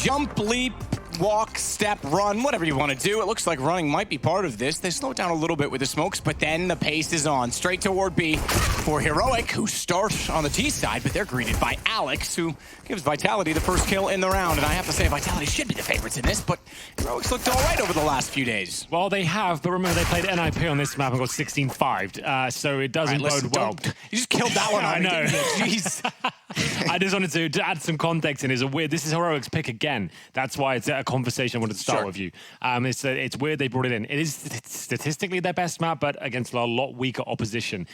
Jump, leap, walk, step, run, whatever you want to do. It looks like running might be part of this. They slow it down a little bit with the smokes, but then the pace is on. Straight toward B for Heroic, who start on the T side, but they're greeted by Alex, who gives Vitality the first kill in the round. And I have to say, Vitality should be the favorites in this, but Heroic's looked all right over the last few days. Well, they have, but remember they played NIP on this map and got 16-5'd, so it doesn't bode well. You just killed that one. I know. Jeez. I just wanted to add some context in. This is Heroic's pick again. That's why it's a conversation I wanted to start with you. It's weird they brought it in. It is statistically their best map, but against a lot weaker opposition.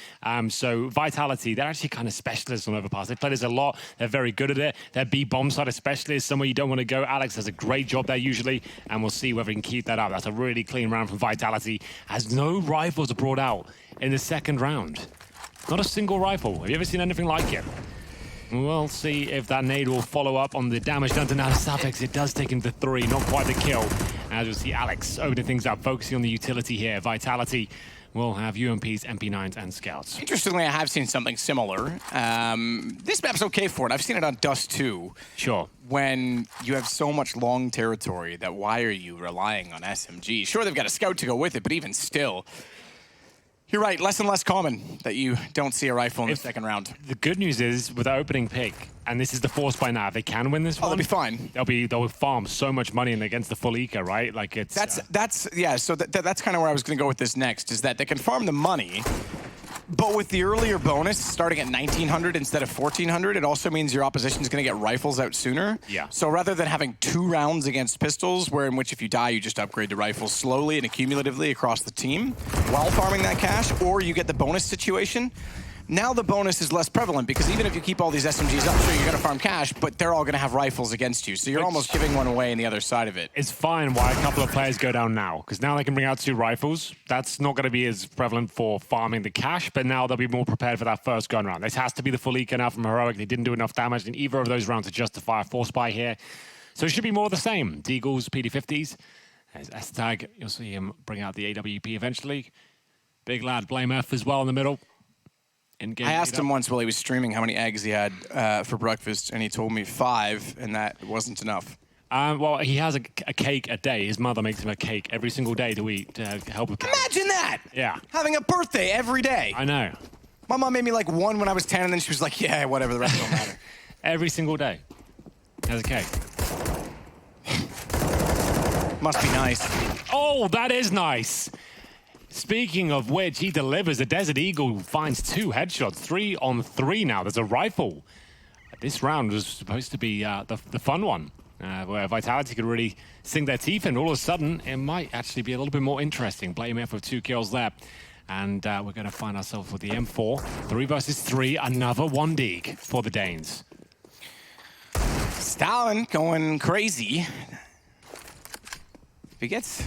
So Vitality, they're actually kind of specialists on Overpass. They play this a lot. They're very good at it. Their B bomb side especially is somewhere you don't want to go. Alex does a great job there usually, and we'll see whether he can keep that up. That's a really clean round from Vitality. As no rifles are brought out in the second round. Not a single rifle. Have you ever seen anything like it? We'll see if that nade will follow up on the damage done to Suffix. It does take him to 3, not quite the kill. As you'll see, Alex opening things up, focusing on the utility here. Vitality will have UMPs, MP9s, and Scouts. Interestingly, I have seen something similar. This map's okay for it. I've seen it on Dust 2. Sure. When you have so much long territory, that why are you relying on SMG? Sure, they've got a Scout to go with it, but even still, you're right, less and less common that you don't see a rifle in the second round. The good news is, with the opening pick, and this is the force by now, if they can win this one, they'll be fine. They'll farm so much money in against the full eco, right? Like it's that's yeah. So that's kind of where I was going to go with this next. Is that they can farm the money, but with the earlier bonus starting at 1900 instead of 1400, it also means your opposition is going to get rifles out sooner. Yeah. So rather than having 2 rounds against pistols, where in which if you die you just upgrade to rifles slowly and accumulatively across the team while farming that cash, or you get the bonus situation. Now the bonus is less prevalent because even if you keep all these SMGs up, sure, you're going to farm cash, but they're all going to have rifles against you. So you're almost giving one away in the other side of it. It's fine why a couple of players go down now, because now they can bring out 2 rifles. That's not going to be as prevalent for farming the cash, but now they'll be more prepared for that first gun round. This has to be the full eco now from Heroic. They didn't do enough damage in either of those rounds to justify a force buy here. So it should be more of the same. Deagles, PD50s. There's S-Tag. You'll see him bring out the AWP eventually. Big lad, Blame F as well in the middle. I asked him once while he was streaming how many eggs he had for breakfast, and he told me 5, and that wasn't enough. Well, he has a cake a day. His mother makes him a cake every single day to eat to help with. Imagine that! Yeah. Having a birthday every day. I know. My mom made me like 1 when I was 10, and then she was like, yeah, whatever, the rest don't matter. Every single day. Has a cake. Must be nice. Oh, that is nice. Speaking of which, he delivers. The Desert Eagle finds 2 headshots, 3 on 3 now. There's a rifle. This round was supposed to be the fun one, where Vitality could really sink their teeth in. All of a sudden, it might actually be a little bit more interesting. Blame F with 2 kills there. And we're going to find ourselves with the M4. 3 versus 3, another 1 dig for the Danes. Stalin going crazy. If he gets...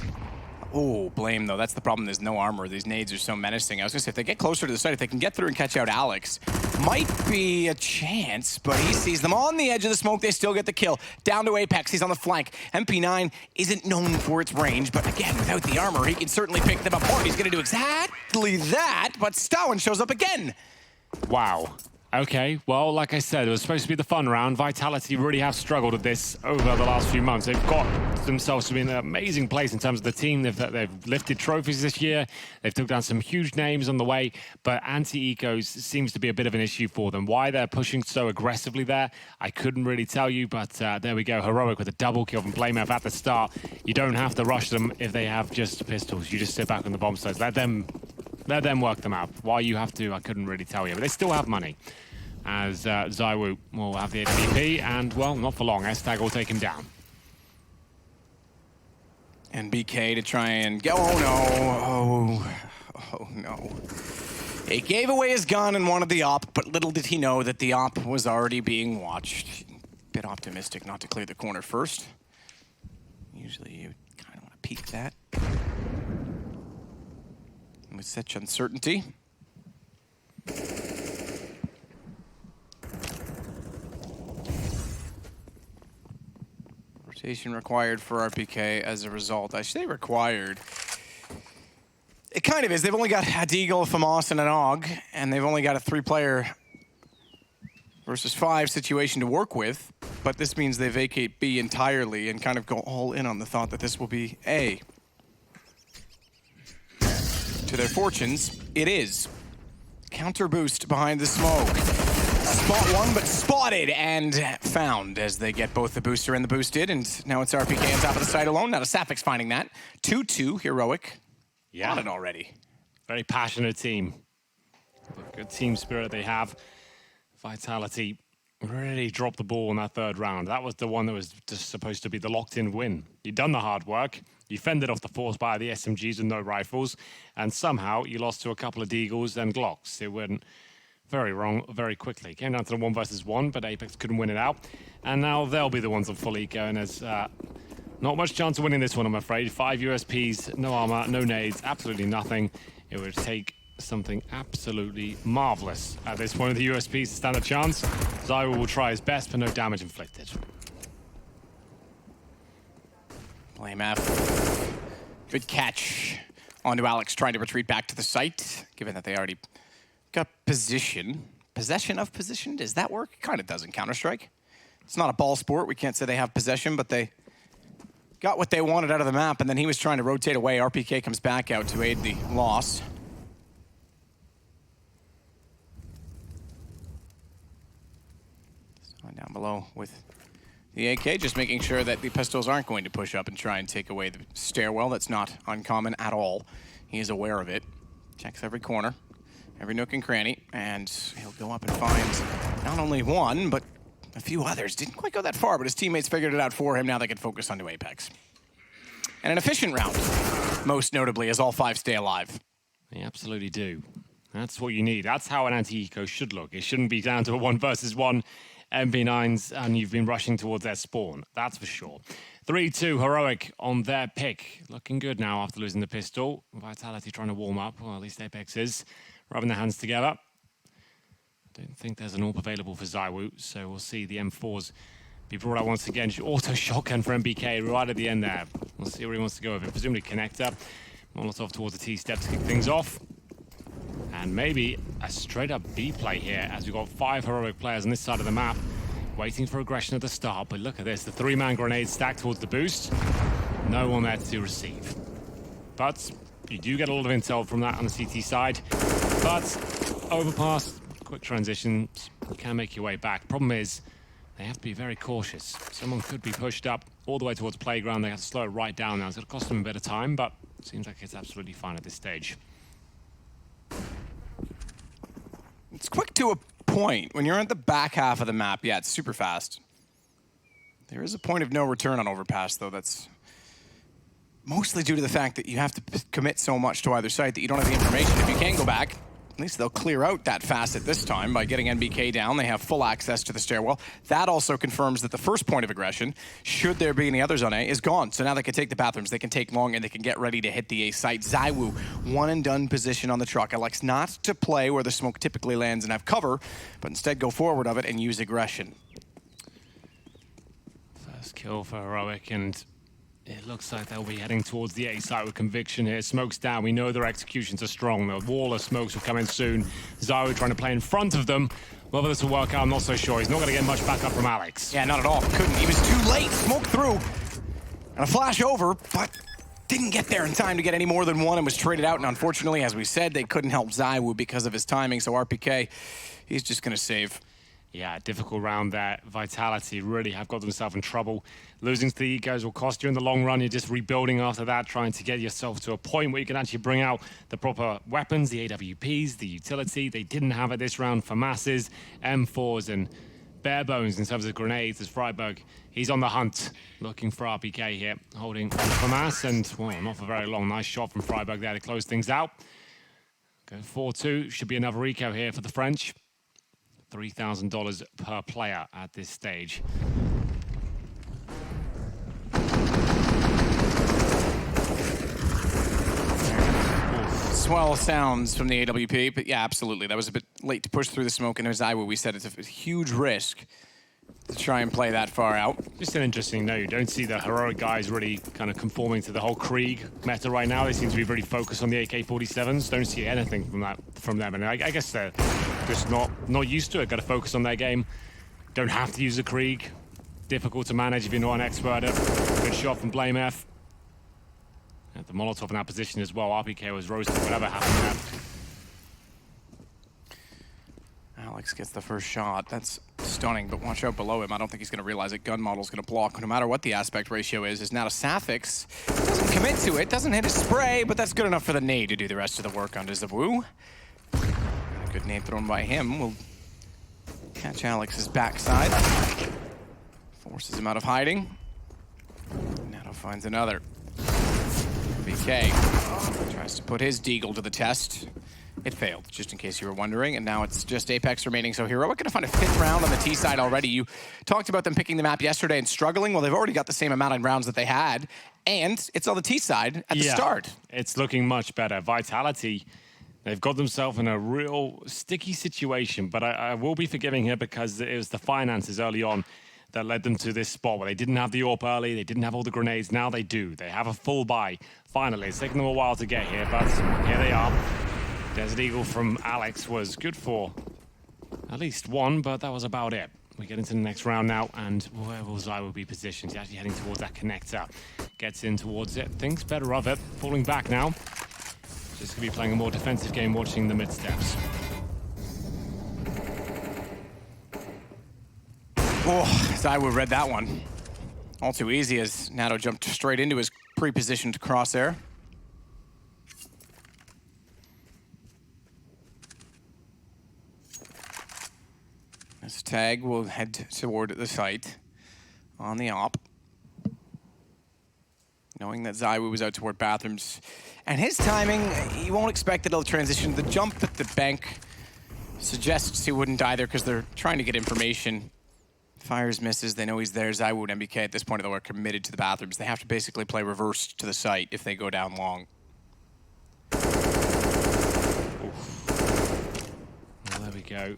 Oh, Blame, though. That's the problem. There's no armor. These nades are so menacing. I was going to say, if they get closer to the site, if they can get through and catch out Alex, might be a chance, but he sees them on the edge of the smoke. They still get the kill. Down to Apex. He's on the flank. MP9 isn't known for its range, but again, without the armor, he can certainly pick them apart. He's going to do exactly that, but Stalin shows up again. Wow. Okay, well, like I said, it was supposed to be the fun round. Vitality really have struggled with this over the last few months. They've got themselves to be in an amazing place in terms of the team. They've lifted trophies this year. They've took down some huge names on the way, but anti-ecos seems to be a bit of an issue for them. Why they're pushing so aggressively there, I couldn't really tell you, but there we go. Heroic with a double kill from Blame F at the start. You don't have to rush them if they have just pistols. You just sit back on the bomb sites. Let them work them out. Why you have to, I couldn't really tell you, but they still have money. As Zywoo will have the AWP, and, well, not for long. S-Tag will take him down. And BK to try and get... Oh, no. Oh, no. He gave away his gun and wanted the op, but little did he know that the op was already being watched. Bit optimistic not to clear the corner first. Usually you kind of want to peek that. And with such uncertainty... Rotation required for RPK as a result. I say required. It kind of is. They've only got a Deagle, a FAMAS, and an AUG, and they've only got a 3-player versus 5 situation to work with. but this means they vacate B entirely and kind of go all in on the thought that this will be A. To their fortunes, it is. Counter boost behind the smoke. Spot one, but spotted and found as they get both the booster and the boosted, and now it's RPK on top of the site alone. Now the Sapphics finding that. 2-2, Heroic. Yeah. On it already. Very passionate team. Good team spirit they have. Vitality really dropped the ball in that third round. That was the one that was just supposed to be the locked-in win. You'd done the hard work. You fended off the force by the SMGs with no rifles, and somehow you lost to a couple of Deagles and Glocks. It went very wrong very quickly. Came down to the 1-versus-1, but Apex couldn't win it out. And now they'll be the ones on full eco, and there's not much chance of winning this one, I'm afraid. 5 USPs, no armor, no nades, absolutely nothing. It would take something absolutely marvelous at this point of the USPs to stand a chance. Zyro will try his best, but no damage inflicted. Blame F. Good catch onto Alex, trying to retreat back to the site, given that they already got position. Possession of position, does that work? Kind of does in Counter-Strike. It's not a ball sport. We can't say they have possession, but they got what they wanted out of the map, and then he was trying to rotate away. RPK comes back out to aid the loss. So down below with the AK, just making sure that the pistols aren't going to push up and try and take away the stairwell. That's not uncommon at all. He is aware of it. Checks every corner, every nook and cranny, and he'll go up and find not only one, but a few others. Didn't quite go that far, but his teammates figured it out for him. Now they can focus onto Apex. And an efficient round, most notably, as all 5 stay alive. They absolutely do. That's what you need. That's how an anti-eco should look. It shouldn't be down to a 1-versus-1 MP9s and you've been rushing towards their spawn. That's for sure. 3-2 Heroic on their pick. Looking good now after losing the pistol. Vitality trying to warm up. Well, at least Apex is. Rubbing their hands together. I don't think there's an AWP available for Zywoo, so we'll see the M4s be brought out once again. Auto shotgun for MBK right at the end there. We'll see where he wants to go with it. Presumably connector. Molotov towards the T-step to kick things off. And maybe a straight-up B play here, as we've got 5 Heroic players on this side of the map, waiting for aggression at the start. But look at this, the 3-man grenade stacked towards the boost. No one there to receive. But you do get a lot of intel from that on the CT side. But Overpass, quick transitions, you can make your way back. Problem is, they have to be very cautious. Someone could be pushed up all the way towards playground. They have to slow it right down now. It's going to cost them a bit of time, but it seems like it's absolutely fine at this stage. It's quick to a point. When you're at the back half of the map, yeah, it's super fast. There is a point of no return on Overpass, though. That's mostly due to the fact that you have to commit so much to either side that you don't have the information. If you can go back, at least they'll clear out that facet this time by getting NBK down. They have full access to the stairwell. That also confirms that the first point of aggression, should there be any others on A, is gone. So now they can take the bathrooms, they can take long, and they can get ready to hit the A site. Zywoo, one and done position on the truck. Elects not to play where the smoke typically lands and have cover, but instead go forward of it and use aggression. First kill for Heroic, and it looks like they'll be heading towards the A site with conviction here. Smoke's down. We know their executions are strong. The wall of smokes will come in soon. Zyro trying to play in front of them. Whether this will work out, I'm not so sure. He's not going to get much backup from Alex. Yeah, not at all. Couldn't. He was too late. Smoke through. And a flash over, but didn't get there in time to get any more than one and was traded out. And unfortunately, as we said, they couldn't help Zywoo because of his timing. So RPK, he's just going to save. Yeah, difficult round there. Vitality really have got themselves in trouble. Losing to the Egos will cost you in the long run. You're just rebuilding after that, trying to get yourself to a point where you can actually bring out the proper weapons, the AWPs, the utility. They didn't have it this round for masses, M4s, and bare bones in terms of grenades. As Freiburg, he's on the hunt, looking for RPK here, holding for mass, and well, not for very long. Nice shot from Freiburg there to close things out. Go 4-2, should be another eco here for the French. $3,000 per player at this stage. Swell sounds from the AWP, but yeah, absolutely. That was a bit late to push through the smoke, and as we said, it's a huge risk to try and play that far out. Just an interesting note. You don't see the Heroic guys really kind of conforming to the whole Krieg meta right now. They seem to be really focused on the AK-47s. Don't see anything from them, and I guess they're just not used to it. Got to focus on their game. Don't have to use the Krieg. difficult to manage if you're not an expert at. Good shot from Blame F. The Molotov in that position as well. RPK was roasting whatever happened there. Alex gets the first shot. That's stunning, but watch out below him. I don't think he's going to realize it. Gun model's going to block no matter what the aspect ratio is. Now to Safix. Doesn't commit to it, doesn't hit his spray, but that's good enough for the nade to do the rest of the work on Zawu. A good nade thrown by him will catch Alex's backside. Forces him out of hiding. Nato finds another. BK tries to put his deagle to the test. It failed, just in case you were wondering, and now it's just Apex remaining. So Heroic gonna find a 5th round on the T side already. You talked about them picking the map yesterday and struggling. Well, they've already got the same amount of rounds that they had, and it's on the T side at the start. It's looking much better. Vitality, they've got themselves in a real sticky situation, but I will be forgiving here because it was the finances early on that led them to this spot where they didn't have the AWP early, they didn't have all the grenades. Now they do. They have a full buy. Finally, it's taken them a while to get here, but here they are. Desert Eagle from Alex was good for at least one, but that was about it. We get into the next round now, and where will Zywoo be positioned? He's actually heading towards that connector. Gets in towards it, thinks better of it. Falling back now. Just going to be playing a more defensive game, watching the mid-steps. Oh, Zywoo read that one. All too easy as Nato jumped straight into his pre-positioned crosshair. This tag will head toward the site on the op. Knowing that Zywoo was out toward bathrooms. And his timing, you won't expect that he'll transition. The jump at the bank suggests he wouldn't either because they're trying to get information. Fires, misses, they know he's there. Zywoo and MBK at this point, though, are committed to the bathrooms. They have to basically play reverse to the site if they go down long. Well, there we go.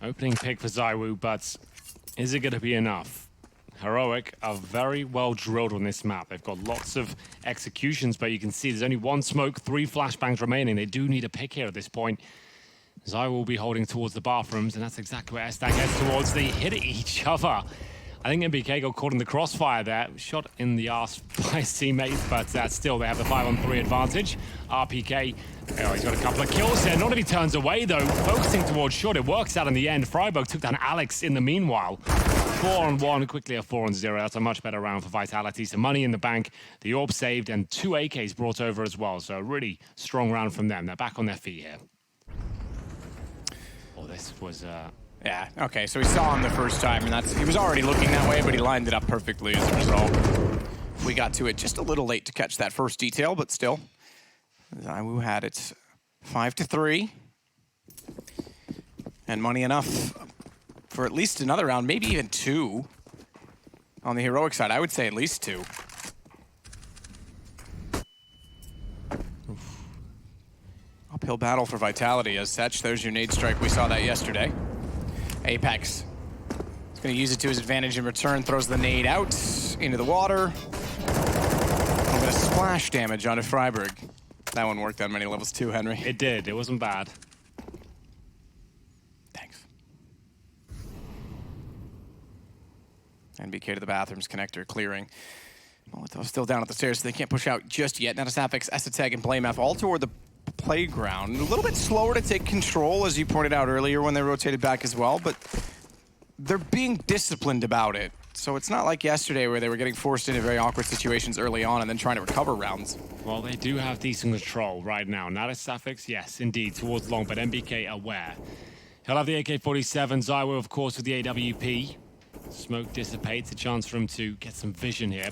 Opening pick for Zywoo, but is it going to be enough? Heroic are very well drilled on this map. They've got lots of executions, but you can see there's only one smoke, 3 flashbangs remaining. They do need a pick here at this point. Zywoo will be holding towards the bathrooms, and that's exactly where Estak heads towards. They hit each other. I think MBK got caught in the crossfire there. Shot in the arse by his teammates, but still they have the 5-on-3 advantage. RPK, oh, he's got a couple of kills here. Not if he turns away, though. Focusing towards short, it works out in the end. Freiburg took down Alex in the meanwhile. 4-on-1, quickly a 4-on-0. That's a much better round for Vitality. Some money in the bank, the AWP saved, and 2 AKs brought over as well. So a really strong round from them. They're back on their feet here. Oh, this was... Yeah, okay, so he saw him the first time, and he was already looking that way, but he lined it up perfectly as a result. We got to it just a little late to catch that first detail, but still. Zywoo had it 5-3. And money enough for at least another round, maybe even 2. On the Heroic side, I would say at least 2. Uphill battle for Vitality as such. There's your nade strike. We saw that yesterday. Apex. He's going to use it to his advantage in return. Throws the nade out into the water. A bit of splash damage onto Freiburg. That one worked on many levels too, Henry. It did. It wasn't bad. Thanks. NBK to the bathrooms, connector clearing. Molotov still down at the stairs, so they can't push out just yet. Now to Safix, Esateg, and Blame F all toward the playground. A little bit slower to take control, as you pointed out earlier when they rotated back as well, but they're being disciplined about it. So it's not like yesterday where they were getting forced into very awkward situations early on and then trying to recover rounds. Well, they do have decent control right now. Not a Safix, yes, indeed, towards long, but MBK aware. He'll have the AK-47, Zywoo, of course, with the AWP. Smoke dissipates, a chance for him to get some vision here.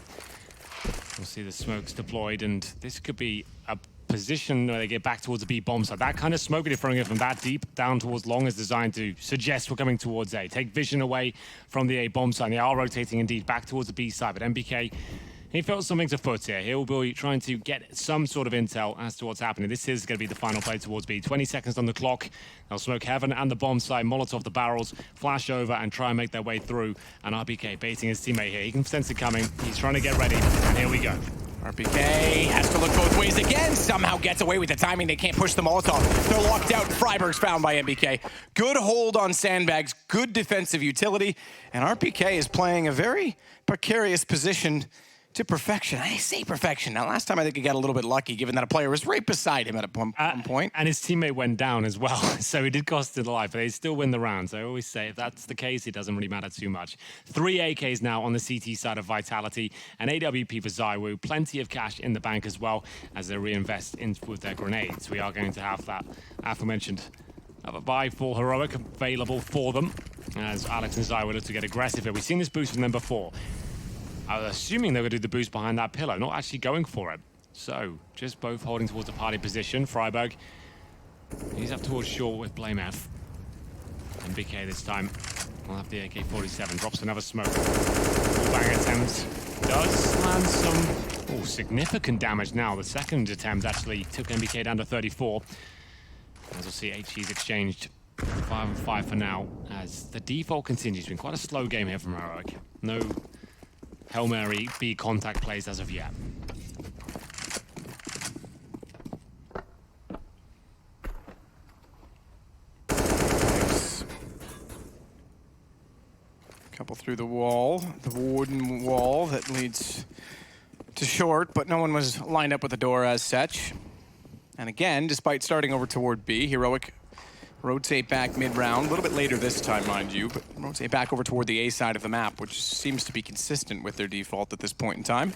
We'll see the smokes deployed, and this could be a position where they get back towards the B bomb side. That kind of smoke, if they're throwing it from that deep down towards long, is designed to suggest we're coming towards A. Take vision away from the A bomb side. They are rotating indeed back towards the B side, but MBK, he felt something to foot here. He'll be trying to get some sort of intel as to what's happening. This is going to be the final play towards B. 20 seconds on the clock. They'll smoke heaven and the bomb side, Molotov the barrels, flash over and try and make their way through. And RBK baiting his teammate here. He can sense it coming. He's trying to get ready. And here we go. RPK has to look both ways again. Somehow gets away with the timing. They can't push the Molotov. They're locked out. Freiburg's found by MBK. Good hold on sandbags. Good defensive utility. And RPK is playing a very precarious position to perfection. I say perfection. Now, last time I think he got a little bit lucky, given that a player was right beside him at one point. And his teammate went down as well, so he did cost him the life, but they still win the rounds. I always say if that's the case, it doesn't really matter too much. 3 AKs now on the CT side of Vitality, and AWP for ZywOo. Plenty of cash in the bank as well as they reinvest with their grenades. We are going to have that aforementioned a buy for Heroic available for them, as Alex and ZywOo look to get aggressive here. We've seen this boost from them before. I was assuming they would do the boost behind that pillar, not actually going for it. So, just both holding towards the party position. Freiburg, he's up towards short with BlameF. And BK this time will have the AK-47. Drops another smoke. Full bang attempt. Does land some significant damage now. The second attempt actually took MBK down to 34. As we'll see, HG's exchanged 5-5 for now. As the default continues. It's been quite a slow game here from Heroic. No Hail Mary B contact plays as of yet. Couple through the wall, the wooden wall that leads to short, but no one was lined up with the door as such. And again, despite starting over toward B, Heroic rotate back mid-round, a little bit later this time, mind you, but rotate back over toward the A side of the map, which seems to be consistent with their default at this point in time.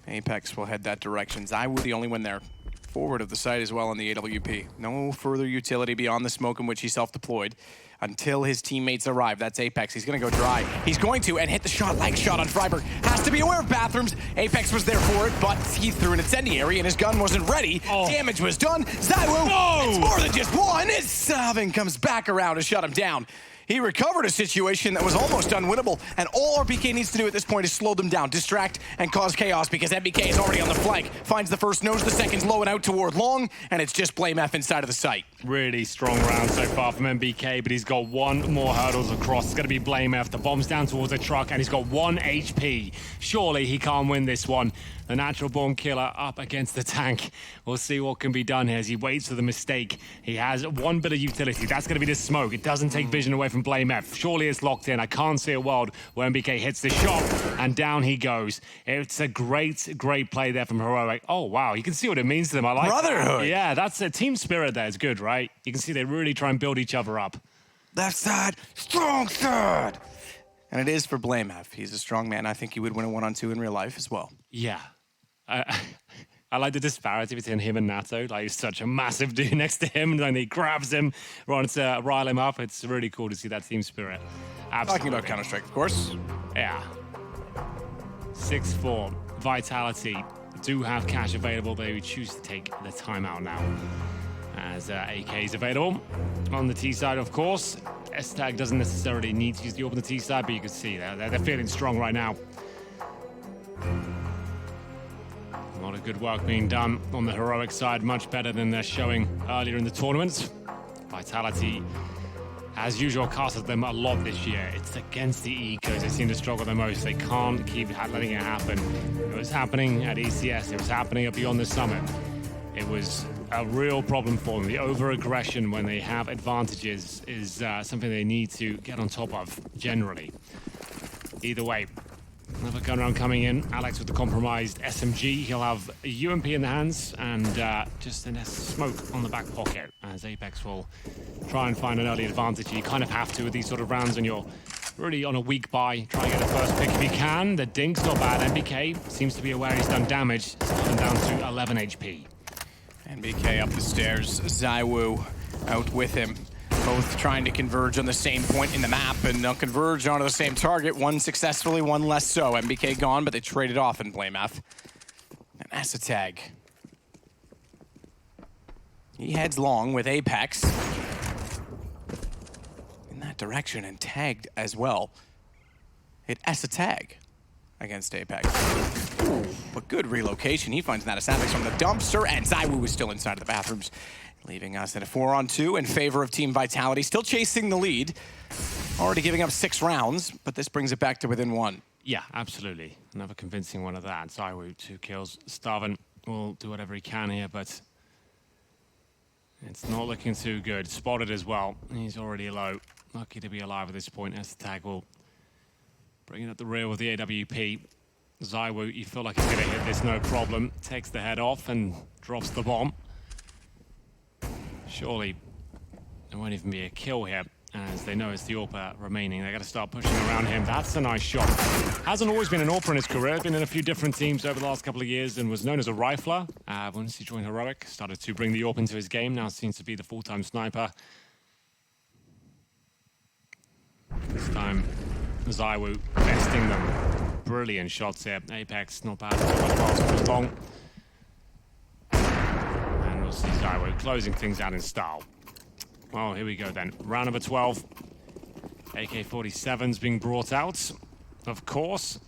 Apex will head that direction. ZywOo the only one there. Forward of the site as well on the AWP. No further utility beyond the smoke in which he self-deployed until his teammates arrive. That's Apex. He's going to go dry. He's going to, and hit the shot, leg shot on Freiburg. Has to be aware of bathrooms. Apex was there for it, but he threw an incendiary and his gun wasn't ready. Damage was done. ZywOo, it's more than just one. His Savin comes back around to shut him down. He recovered a situation that was almost unwinnable, and all RPK needs to do at this point is slow them down, distract, and cause chaos because MBK is already on the flank. Finds the first nose, the second's low and out toward long, and it's just BlameF inside of the site. Really strong round so far from MBK, but he's got one more hurdles across. It's going to be BlameF. The bomb's down towards the truck, and he's got 1 HP. Surely he can't win this one. The natural born killer up against the tank. We'll see what can be done here as he waits for the mistake. He has one bit of utility. That's going to be the smoke. It doesn't take vision away from BlameF. Surely it's locked in. I can't see a world where MBK hits the shot, and down he goes. It's a great, great play there from Heroic. Oh, wow. You can see what it means to them. I like brotherhood. That. Yeah, that's a team spirit there. It's good, right? You can see they really try and build each other up. Left side, strong side. And it is for BlameF. He's a strong man. I think he would win a 1-on-2 in real life as well. Yeah. I like the disparity between him and Nato. Like, he's such a massive dude next to him, and then he grabs him, runs to rile him up. It's really cool to see that team spirit. Absolutely. Talking about Counter-Strike, of course. Yeah. 6-4. Vitality do have cash available. They choose to take the timeout now, as AK is available. On the T side, of course, S-Tag doesn't necessarily need to use the AWP on the T side, but you can see they're feeling strong right now. A lot of good work being done on the Heroic side, much better than they're showing earlier in the tournament. Vitality, as usual, casted them a lot this year. It's against the ecos they seem to struggle the most. They can't keep letting it happen. It was happening at ECS. It was happening up beyond the summit. It was a real problem for them. The over-aggression when they have advantages is something they need to get on top of, generally. Either way, another gun round coming in. Alex with the compromised SMG. He'll have a UMP in the hands and just a smoke on the back pocket, as Apex will try and find an early advantage. You kind of have to with these sort of rounds when you're really on a weak buy. Try and get the first pick if you can. The dink's not bad. MBK seems to be aware he's done damage. It's down to 11 HP. MBK up the stairs. ZywOo out with him. Both trying to converge on the same point in the map, and they'll converge onto the same target. One successfully, one less so. MBK gone, but they traded off in BlameF. And that's a tag. He heads long with Apex in that direction and tagged as well. It S a tag against Apex. Ooh, but good relocation. He finds that Apex from the dumpster, and ZywOo is still inside of the bathrooms. Leaving us at a 4-on-2 in favor of Team Vitality. Still chasing the lead. Already giving up 6 rounds, but this brings it back to within 1. Yeah, absolutely. Another convincing one of that. ZywOo, 2 kills. Starvin will do whatever he can here, but it's not looking too good. Spotted as well. He's already low. Lucky to be alive at this point as the tag will bring it up the rear with the AWP. ZywOo, you feel like he's going to hit this no problem. Takes the head off and drops the bomb. Surely there won't even be a kill here, as they know it's the AWP remaining. They got to start pushing around him. That's a nice shot. Hasn't always been an AWP in his career. Been in a few different teams over the last couple of years and was known as a rifler. Once he joined Heroic, started to bring the AWP into his game. Now seems to be the full-time sniper. This time, ZywOo besting them. Brilliant shots here. Apex, not bad. As long. And we'll see ZywOo closing things out in style. Well, here we go then. Round number 12. AK-47's being brought out, of course,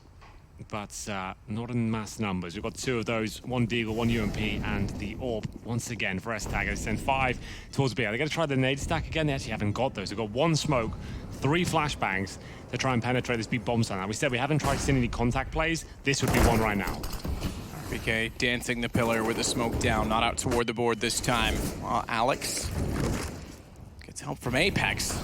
but not in mass numbers. We've got 2 of those, 1 Deagle, 1 UMP, and the AWP once again for S-Tag. They send 5 towards B. They're going to try the nade stack again. They actually haven't got those. They've got 1 smoke, 3 flashbangs to try and penetrate this big bomb site. Now, we said we haven't tried to send any contact plays. This would be one right now. RPK dancing the pillar with the smoke down, not out toward the board this time. Alex gets help from Apex.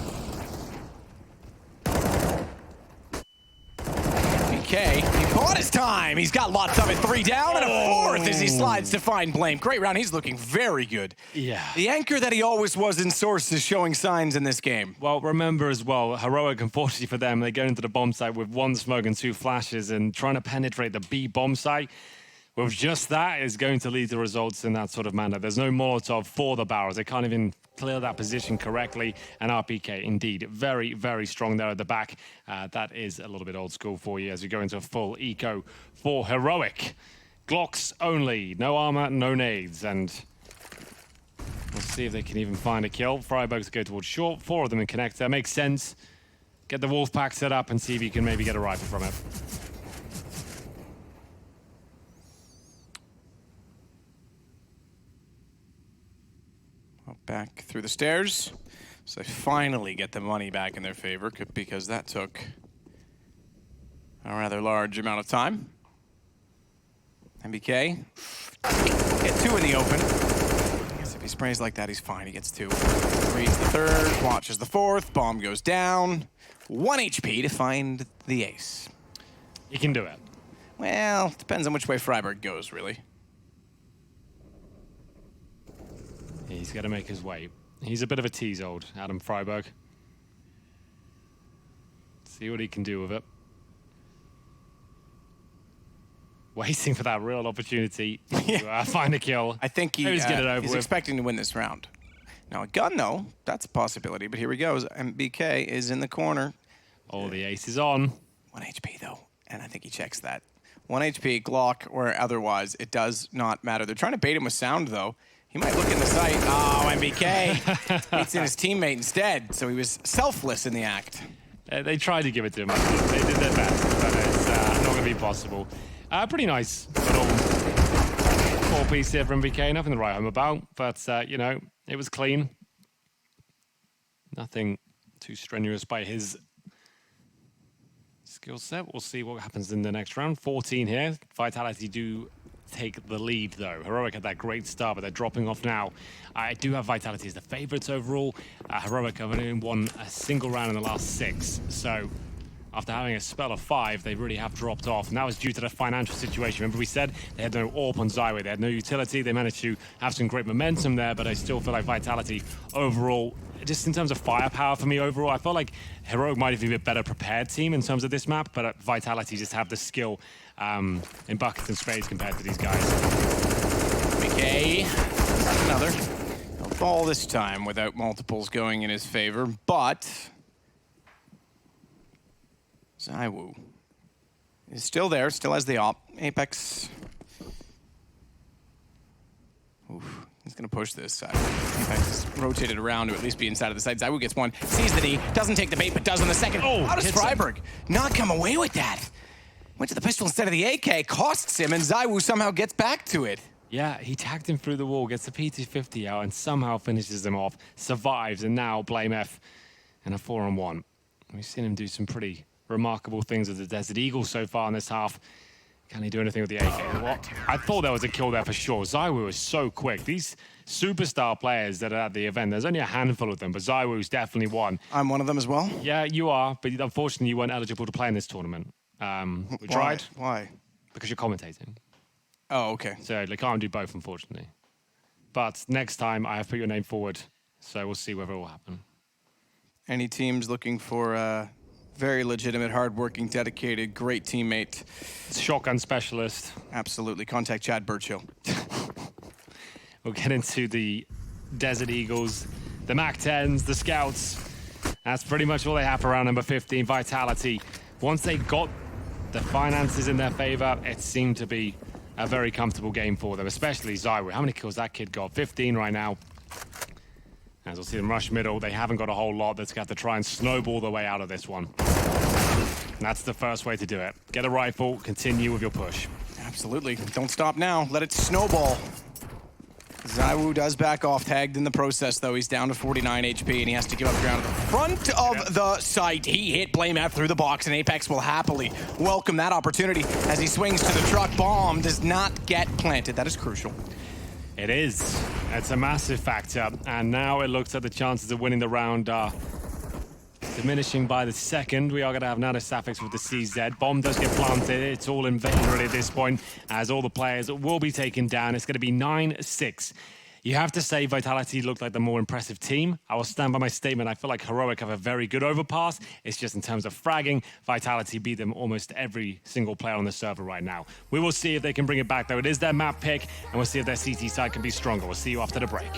He bought his time. He's got lots of it. 3 down and a 4th as he slides to find Blame. Great round. He's looking very good. Yeah. The anchor that he always was in Source is showing signs in this game. Well, remember as well, Heroic, unfortunately for them, they go into the bomb site with 1 smoke and 2 flashes and trying to penetrate the B bomb site. With just that is going to lead to results in that sort of manner. There's no Molotov for the barrels. They can't even clear that position correctly. And RPK, indeed, very, very strong there at the back. That is a little bit old school for you as we go into a full eco for Heroic. Glocks only, no armor, no nades. And we'll see if they can even find a kill. Freiburg's go towards short, 4 of them in connector. Makes sense. Get the Wolfpack set up and see if you can maybe get a rifle from it. Back through the stairs. So they finally get the money back in their favor because that took a rather large amount of time. MBK get 2 in the open. I guess if he sprays like that, he's fine. He gets 2. Reads the 3rd, watches the 4th. Bomb goes down. 1 HP to find the ace. He can do it. Well, depends on which way Freiburg goes, really. He's got to make his way. He's a bit of a tease old, Adam Freiburg. See what he can do with it. Waiting for that real opportunity to find a kill. I think he's expecting to win this round. Now, a gun, though, that's a possibility. But here he goes. MBK is in the corner. Oh, the ace is on. 1 HP, though. And I think he checks that. 1 HP, Glock, or otherwise, it does not matter. They're trying to bait him with sound, though. He might look in the sight. Oh, MBK beats in his teammate instead, so he was selfless in the act. They tried to give it to him. They did their best, but it's not going to be possible. Pretty nice little 4-piece here from MBK. Nothing to write home about, but, you know, it was clean. Nothing too strenuous by his skill set. We'll see what happens in the next round. 14 here. Vitality do take the lead, though. Heroic had that great start, but they're dropping off now. I do have Vitality as the favorites overall. Heroic have only won a single round in the last 6, so after having a spell of 5, they really have dropped off, and that was due to the financial situation. Remember we said they had no AWP on ZywOo, they had no utility. They managed to have some great momentum there, but I still feel like Vitality overall, just in terms of firepower for me overall, I felt like Heroic might have been a better prepared team in terms of this map, but Vitality just have the skill in buckets and spades compared to these guys. McKay, another. All this time without multiples going in his favor, but ZywOo is still there, still has the op. Apex. Oof, he's going to push this side. Apex is rotated around to at least be inside of the side. ZywOo gets 1, sees the D, doesn't take the bait, but does on the second. Oh, how does Freiburg not come away with that? Went to the pistol instead of the AK, costs him, and ZywOo somehow gets back to it. Yeah, he tagged him through the wall, gets the PT50 out, and somehow finishes him off, survives, and now Blame F in a 4-on-1. We've seen him do some pretty remarkable things with the Desert Eagle so far in this half. Can he do anything with the AK? Well, I thought there was a kill there for sure. Zywoo was so quick. These superstar players that are at the event, there's only a handful of them, but Zywoo's definitely one. I'm one of them as well? Yeah, you are, but unfortunately you weren't eligible to play in this tournament. We tried. Why? Because you're commentating. Oh, okay. So they can't do both, unfortunately. But next time I have put your name forward, so we'll see whether it will happen. Any teams looking for a very legitimate, hardworking, dedicated, great teammate? Shotgun specialist. Absolutely. Contact Chad Birchill. We'll get into the Desert Eagles, the MAC-10s, the Scouts. That's pretty much all they have for round number 15, Vitality. Once they got the finances in their favor, it seemed to be a very comfortable game for them, especially Zywoo. How many kills that kid got? 15 right now. As we'll see them rush middle, they haven't got a whole lot. They're going to have to try and snowball their way out of this one. And that's the first way to do it. Get a rifle, continue with your push. Absolutely. Don't stop now. Let it snowball. Zywoo does back off, tagged in the process, though. He's down to 49 HP, and he has to give up ground at the front of the site. He hit Blame F through the box, and Apex will happily welcome that opportunity as he swings to the truck. Bomb does not get planted. That is crucial. It is. It's a massive factor, and now it looks like the chances of winning the round are diminishing by the second. We are going to have another suffix with the CZ. Bomb does get planted. It's all in vain really at this point, as all the players will be taken down. It's going to be 9-6. You have to say Vitality looked like the more impressive team. I will stand by my statement. I feel like Heroic have a very good overpass. It's just in terms of fragging, Vitality beat them almost every single player on the server right now. We will see if they can bring it back, though. It is their map pick, and we'll see if their CT side can be stronger. We'll see you after the break.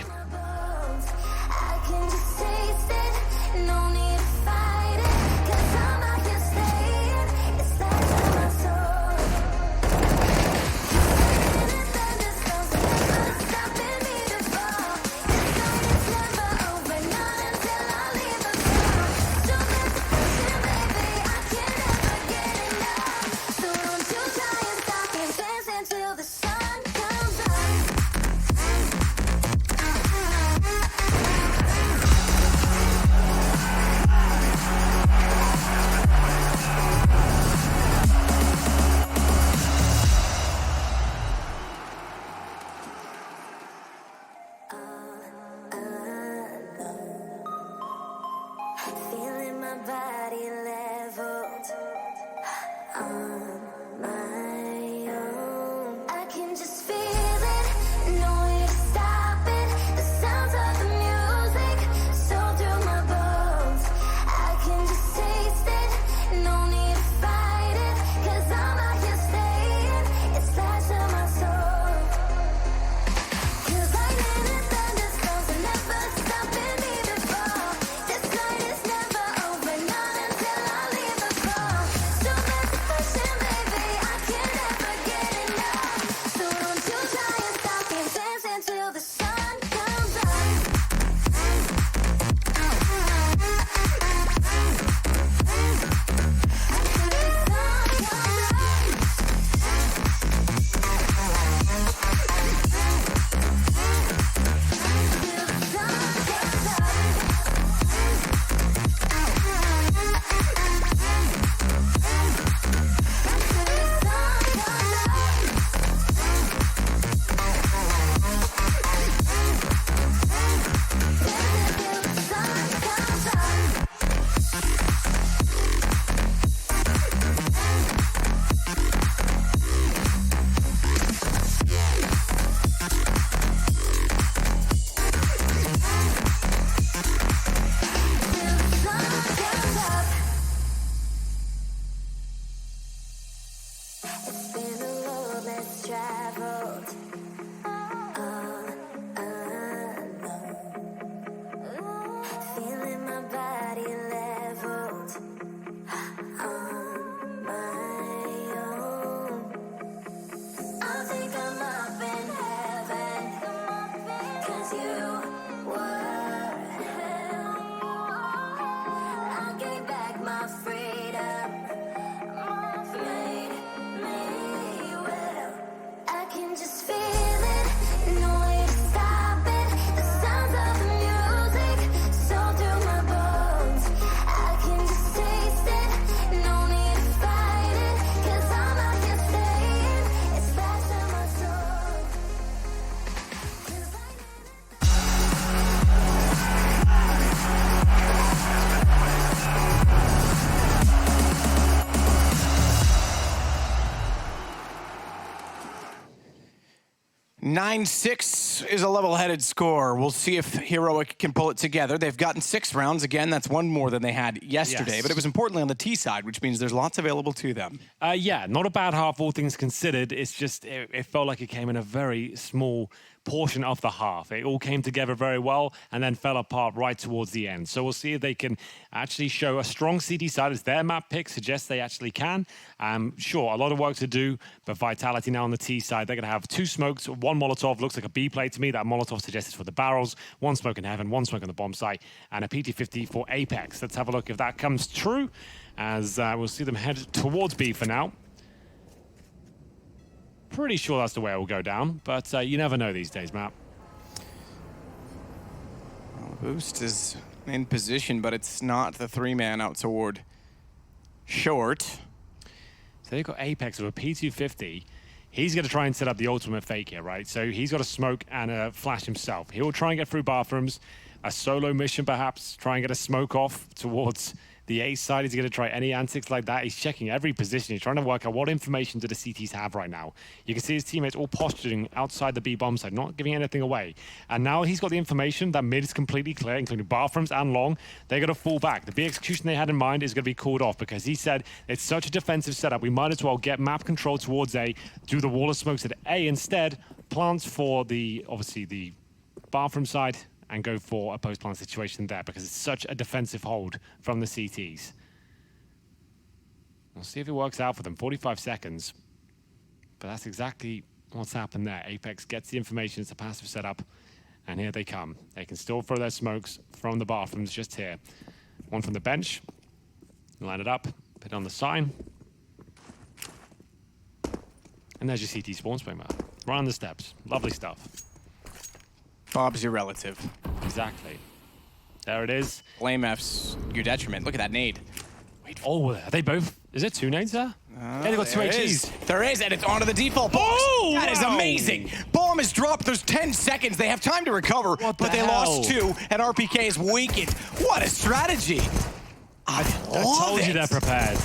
9-6 is a level-headed score. We'll see if Heroic can pull it together. They've gotten 6 rounds. Again, that's one more than they had yesterday, Yes. but it was importantly on the T side, which means there's lots available to them. Yeah, not a bad half, all things considered. It's just, it felt like it came in a very small portion of the half. It all came together very well and then fell apart right towards the end. So we'll see if they can actually show a strong CD side, as their map pick suggests they actually can. Sure, a lot of work to do, but Vitality now on the T side, they're going to have 2 smokes, 1 Molotov, looks like a B play to me. That Molotov suggests for the barrels, 1 smoke in heaven, 1 smoke on the bomb site, and a PT-50 for Apex. Let's have a look if that comes true, as we'll see them head towards B for now. Pretty sure that's the way it will go down, but you never know these days, Matt. Well, Boost is in position, but it's not the 3-man out toward short. So they've got Apex with a P250. He's going to try and set up the ultimate fake here, right? So he's got a smoke and a flash himself. He'll try and get through bathrooms, a solo mission perhaps, try and get a smoke off towards the A side. He's going to try any antics like that. He's checking every position. He's trying to work out what information do the CTs have right now. You can see his teammates all posturing outside the B bomb side, not giving anything away. And now he's got the information that mid is completely clear, including bathrooms and long. They're going to fall back. The B execution they had in mind is going to be called off because he said it's such a defensive setup. We might as well get map control towards A, do the wall of smokes at A instead, plants for the, obviously, the bathroom side, and go for a post-plant situation there because it's such a defensive hold from the CTs. We'll see if it works out for them. 45 seconds. But that's exactly what's happened there. Apex gets the information. It's a passive setup. And here they come. They can still throw their smokes from the bathrooms just here. 1 from the bench. Line it up. Put it on the sign. And there's your CT spawn spray map. Right on the steps. Lovely stuff. Bob's your relative. Exactly. There it is. Blame F's your detriment. Look at that nade. Wait. Oh, are they both? Is it 2 nades there? Yeah, they got 2 HEs. There is, and it's onto the default box. Oh, that is wow. amazing. Bomb is dropped. There's 10 seconds. They have time to recover, but they hell? lost 2, and RPK is weakened. What a strategy. I told you they're prepared.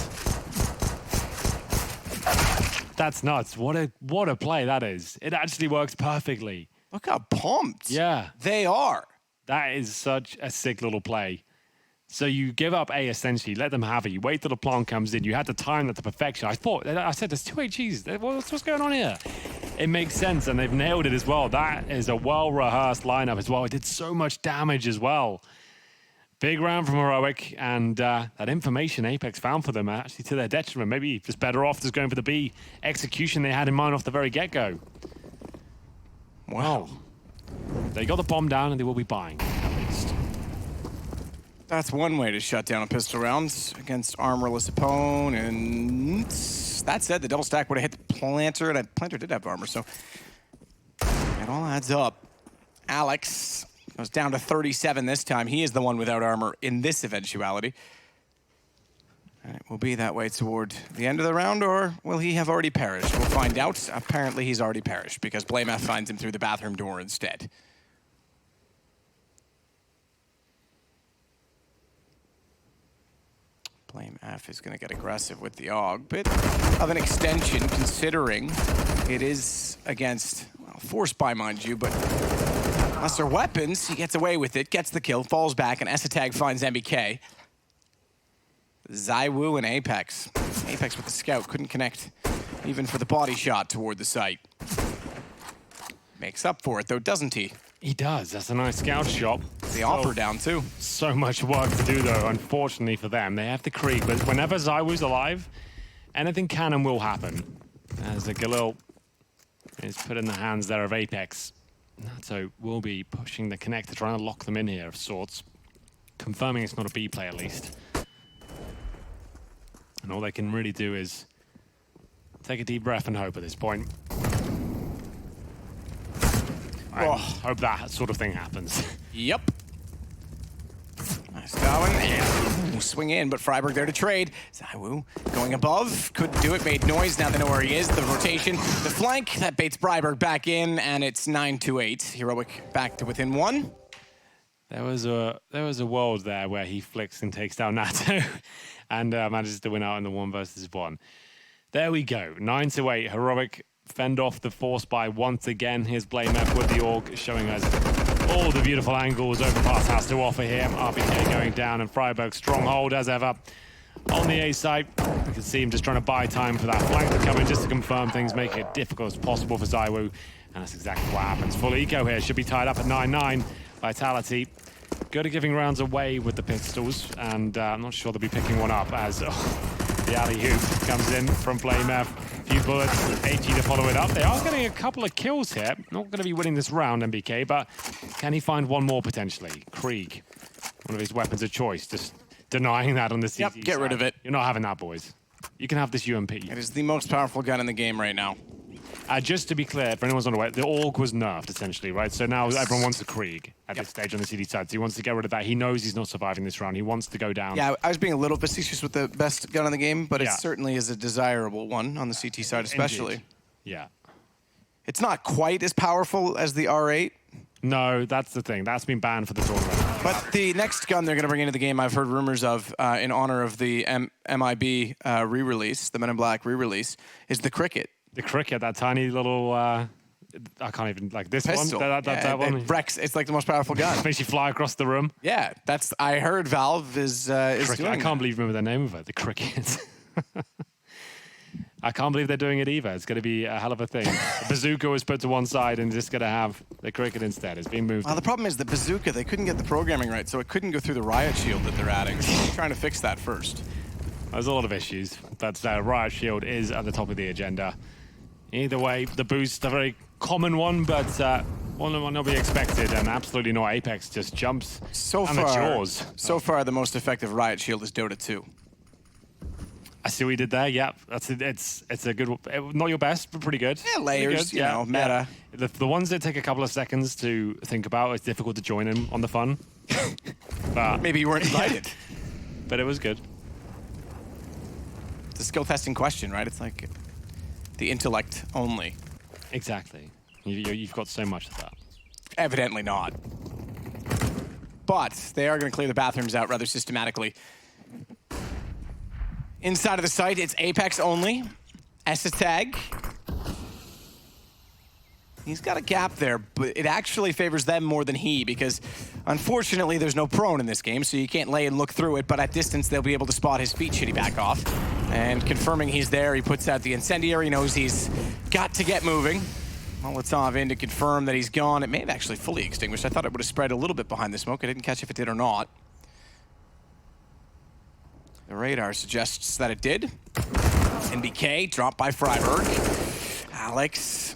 That's nuts. What a play that is. It actually works perfectly. Look how pumped they are. That is such a sick little play. So you give up A essentially, let them have it. You wait till the plant comes in. You had to time that to perfection. I said there's 2 HEs. What's going on here? It makes sense, and they've nailed it as well. That is a well-rehearsed lineup as well. It did so much damage as well. Big round from Heroic, and that information Apex found for them actually to their detriment. Maybe just better off just going for the B execution they had in mind off the very get-go. Wow. They got the bomb down and they will be buying, at least. That's one way to shut down a pistol round against armorless opponents. That said, the double stack would have hit the planter, and planter did have armor, so it all adds up. Alex goes down to 37 this time. He is the one without armor in this eventuality. And it will be that way toward the end of the round, or will he have already perished? We'll find out. Apparently he's already perished because Blame F finds him through the bathroom door instead. Blame F is going to get aggressive with the AUG. Bit of an extension considering it is against, well, forced by, mind you, but lesser weapons. He gets away with it, gets the kill, falls back, and Esatag finds MBK. Zaiwu and Apex. Apex with the scout, couldn't connect even for the body shot toward the site. Makes up for it though, doesn't he? He does, that's a nice scout shot. The offer down too. So much work to do though, unfortunately for them. They have to creep, but whenever Zaiwu's alive, anything can and will happen. As a Galil is put in the hands there of Apex. Natto will be pushing the connector, trying to lock them in here of sorts. Confirming it's not a B play at least. And all they can really do is take a deep breath and hope at this point. I hope that sort of thing happens. Yep. Nice Darwin. And swing in, but Freiburg there to trade. Zaiwu going above. Couldn't do it, made noise. Now they know where he is. The rotation, the flank. That baits Freiburg back in, and it's 9-8. Heroic back to within 1. There was a world there where he flicks and takes down Natto and manages to win out in the 1 versus 1. There we go. 9-8. Heroic fend off the force buy once again. Here's Blame F with the AUG showing us all the beautiful angles Overpass has to offer here. RPK going down and Freiburg stronghold as ever. On the A side, you can see him just trying to buy time for that flank to come in just to confirm things, making it difficult as possible for ZywOo. And that's exactly what happens. Full eco here, should be tied up at 9-9. Vitality good at giving rounds away with the pistols, and I'm not sure they'll be picking one up as the alley-oop comes in from Blame F. Few bullets, AG to follow it up. They are getting a couple of kills here. Not going to be winning this round, MBK, but can he find one more potentially? Krieg, one of his weapons of choice, just denying that on the CT Yep, get rid of it. You're not having that, boys. You can have this UMP. It is the most powerful gun in the game right now. Just to be clear, for anyone's unaware, the AUG was nerfed, essentially, right? So now everyone wants the Krieg at this stage on the CD side. So he wants to get rid of that. He knows he's not surviving this round. He wants to go down. Yeah, I was being a little facetious with the best gun in the game, but it certainly is a desirable one on the CT side especially. Indeed. Yeah. It's not quite as powerful as the R8. No, that's the thing. That's been banned for the tournament. But the next gun they're going to bring into the game, I've heard rumors of, in honor of the MIB re-release, the Men in Black re-release, is the Cricket. The Cricket, that tiny little, I can't even, like this Pistol. one? That one? It's like the most powerful gun. Makes you fly across the room. Yeah, I heard Valve is doing I can't believe you remember the name of it, the Cricket. I can't believe they're doing it either. It's going to be a hell of a thing. The bazooka was put to one side and just going to have the Cricket instead. It's being moved. Well, the problem is the bazooka, they couldn't get the programming right, so it couldn't go through the riot shield that they're adding. So they're trying to fix that first. There's a lot of issues, but riot shield is at the top of the agenda. Either way, the boost, a very common one, but one that might not be expected, and absolutely not. Apex just jumps. So far, the most effective riot shield is Dota 2. I see what you did there. Yeah, it's a good, not your best, but pretty good. Yeah, layers, good. you know, meta. Yeah. The ones that take a couple of seconds to think about, it's difficult to join in on the fun. But maybe you weren't invited. But it was good. It's a skill testing question, right? It's like the intellect only. Exactly. You've got so much of that. Evidently not. But they are going to clear the bathrooms out rather systematically. Inside of the site, it's Apex only. S-tag. He's got a gap there, but it actually favors them more than he, because unfortunately there's no prone in this game, so you can't lay and look through it, but at distance they'll be able to spot his feet should he back off. And confirming he's there, he puts out the incendiary, knows he's got to get moving. Molotov in to confirm that he's gone. It may have actually fully extinguished. I thought it would have spread a little bit behind the smoke. I didn't catch if it did or not. The radar suggests that it did. NBK dropped by Freiburg. Alex,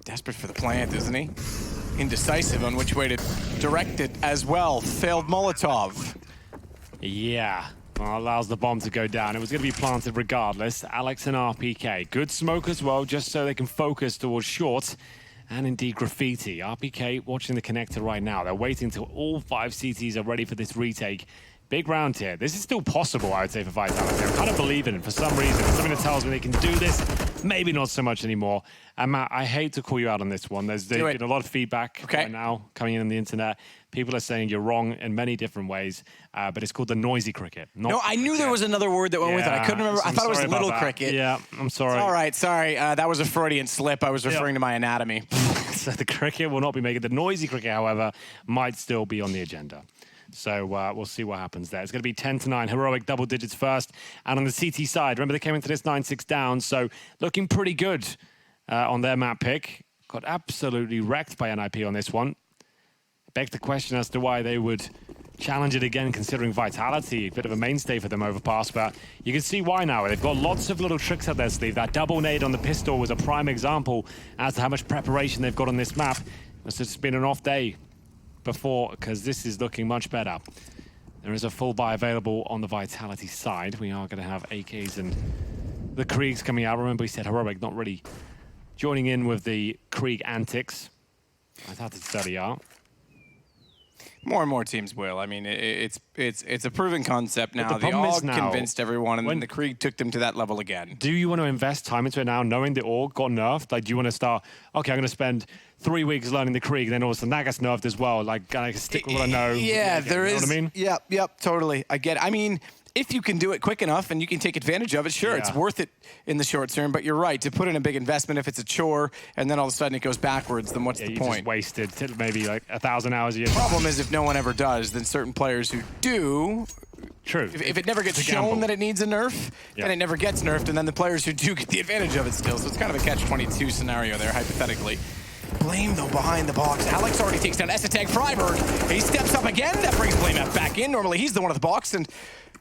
desperate for the plant, isn't he? Indecisive on which way to direct it as well. Failed Molotov. Yeah, well, allows the bomb to go down. It was going to be planted regardless. Alex and RPK. Good smoke as well, just so they can focus towards short. And indeed, Graffiti. RPK watching the connector right now. They're waiting until all 5 CTs are ready for this retake. Big round here. This is still possible, I would say, for Vitality. I kind of believe in it for some reason. It's something that tells me they can do this. Maybe not so much anymore. And Matt, I hate to call you out on this one. There's been a lot of feedback right now coming in on the internet. People are saying you're wrong in many different ways, but it's called the noisy cricket. No, I knew there was another word that went with it. I couldn't remember. I thought it was little cricket. Yeah, I'm sorry. It's all right, sorry. That was a Freudian slip. I was referring to my anatomy. So the cricket will not be making. The noisy cricket, however, might still be on the agenda. So we'll see what happens there. It's going to be 10-9, heroic double digits first. And on the CT side, remember they came into this 9-6 down, so looking pretty good on their map pick. Got absolutely wrecked by NIP on this one. Begs the question as to why they would challenge it again, considering Vitality, a bit of a mainstay for them Overpass, but you can see why now. They've got lots of little tricks up their sleeve. That double nade on the pistol was a prime example as to how much preparation they've got on this map. It's just been an off day before, because this is looking much better. There is a full buy available on the Vitality side. We are going to have AKs and the Kriegs coming out. Remember, we said heroic not really joining in with the Krieg antics. Vitality study are. More and more teams will. I mean, it's a proven concept now. The AUG convinced everyone, and then the Krieg took them to that level again. Do you want to invest time into it now, knowing the AUG got nerfed? Like, do you want to start, okay, I'm going to spend 3 weeks learning the Krieg, and then all of a sudden that gets nerfed as well? Like, I stick with what I know. Yeah, there is. You know what I mean? Yep, totally. I get it. I mean, if you can do it quick enough and you can take advantage of it, sure, it's worth it in the short term. But you're right, to put in a big investment, if it's a chore and then all of a sudden it goes backwards, then what's the point? Just wasted maybe like 1,000 hours a year. The problem is if no one ever does, then certain players who do. True. If it never gets shown that it needs a nerf, then it never gets nerfed, and then the players who do get the advantage of it still. So it's kind of a catch-22 scenario there, hypothetically. Blame, though, behind the box. Alex already takes down Esatag Freiberg. He steps up again. That brings Blame back in. Normally, he's the one at the box, and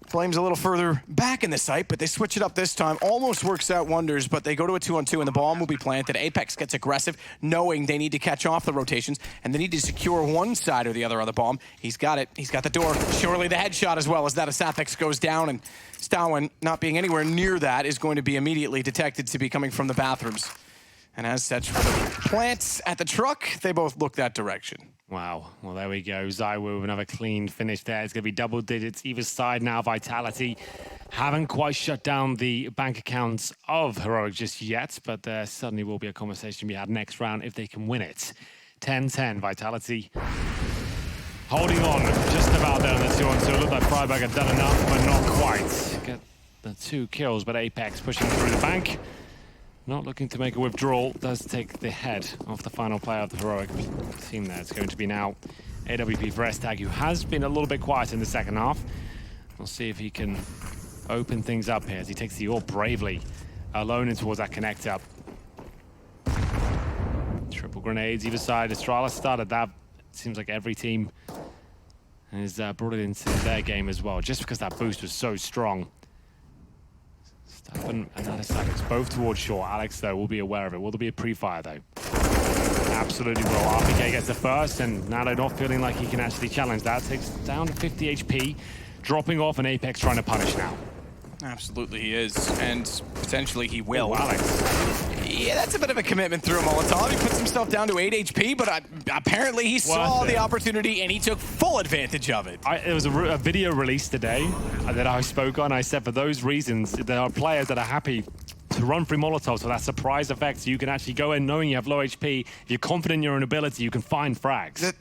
Blame's a little further back in the site, but they switch it up this time. Almost works out wonders, but they go to a 2-on-2, and the bomb will be planted. Apex gets aggressive, knowing they need to catch off the rotations, and they need to secure one side or the other on the bomb. He's got it. He's got the door. Surely the headshot as well as that Asapex goes down, and Stawen, not being anywhere near that, is going to be immediately detected to be coming from the bathrooms. And as such, for the plants at the truck, they both look that direction. Wow. Well, there we go. ZywOo with another clean finish there. It's going to be double digits either side now. Vitality haven't quite shut down the bank accounts of Heroic just yet, but there certainly will be a conversation to be had next round if they can win it. 10-10. Vitality holding on just about there on the 2-on-2. It looked like Freiberg had done enough, but not quite. Get the 2 kills, but Apex pushing through the bank. Not looking to make a withdrawal, does take the head of the final player of the Heroic team there. It's going to be now AWP for Esatag, who has been a little bit quiet in the second half. We'll see if he can open things up here as he takes the AWP bravely alone in towards that connector. Triple grenades either side. Astralis started that. It seems like every team has brought it into their game as well, just because that boost was so strong. And Alex both towards short. Alex, though, will be aware of it. Will there be a pre-fire, though? Absolutely will. RPK gets the first, and Nado not feeling like he can actually challenge that. Takes down to 50 HP, dropping off, and Apex trying to punish now. Absolutely he is, and potentially he will. Oh, Alex. Yeah, that's a bit of a commitment through Molotov. He puts himself down to 8 HP, but apparently he saw the opportunity and he took full advantage of it. There was a video released today that I spoke on. I said for those reasons, there are players that are happy to run through Molotov, so that surprise effect, so you can actually go in knowing you have low HP. If you're confident in your own ability, you can find frags.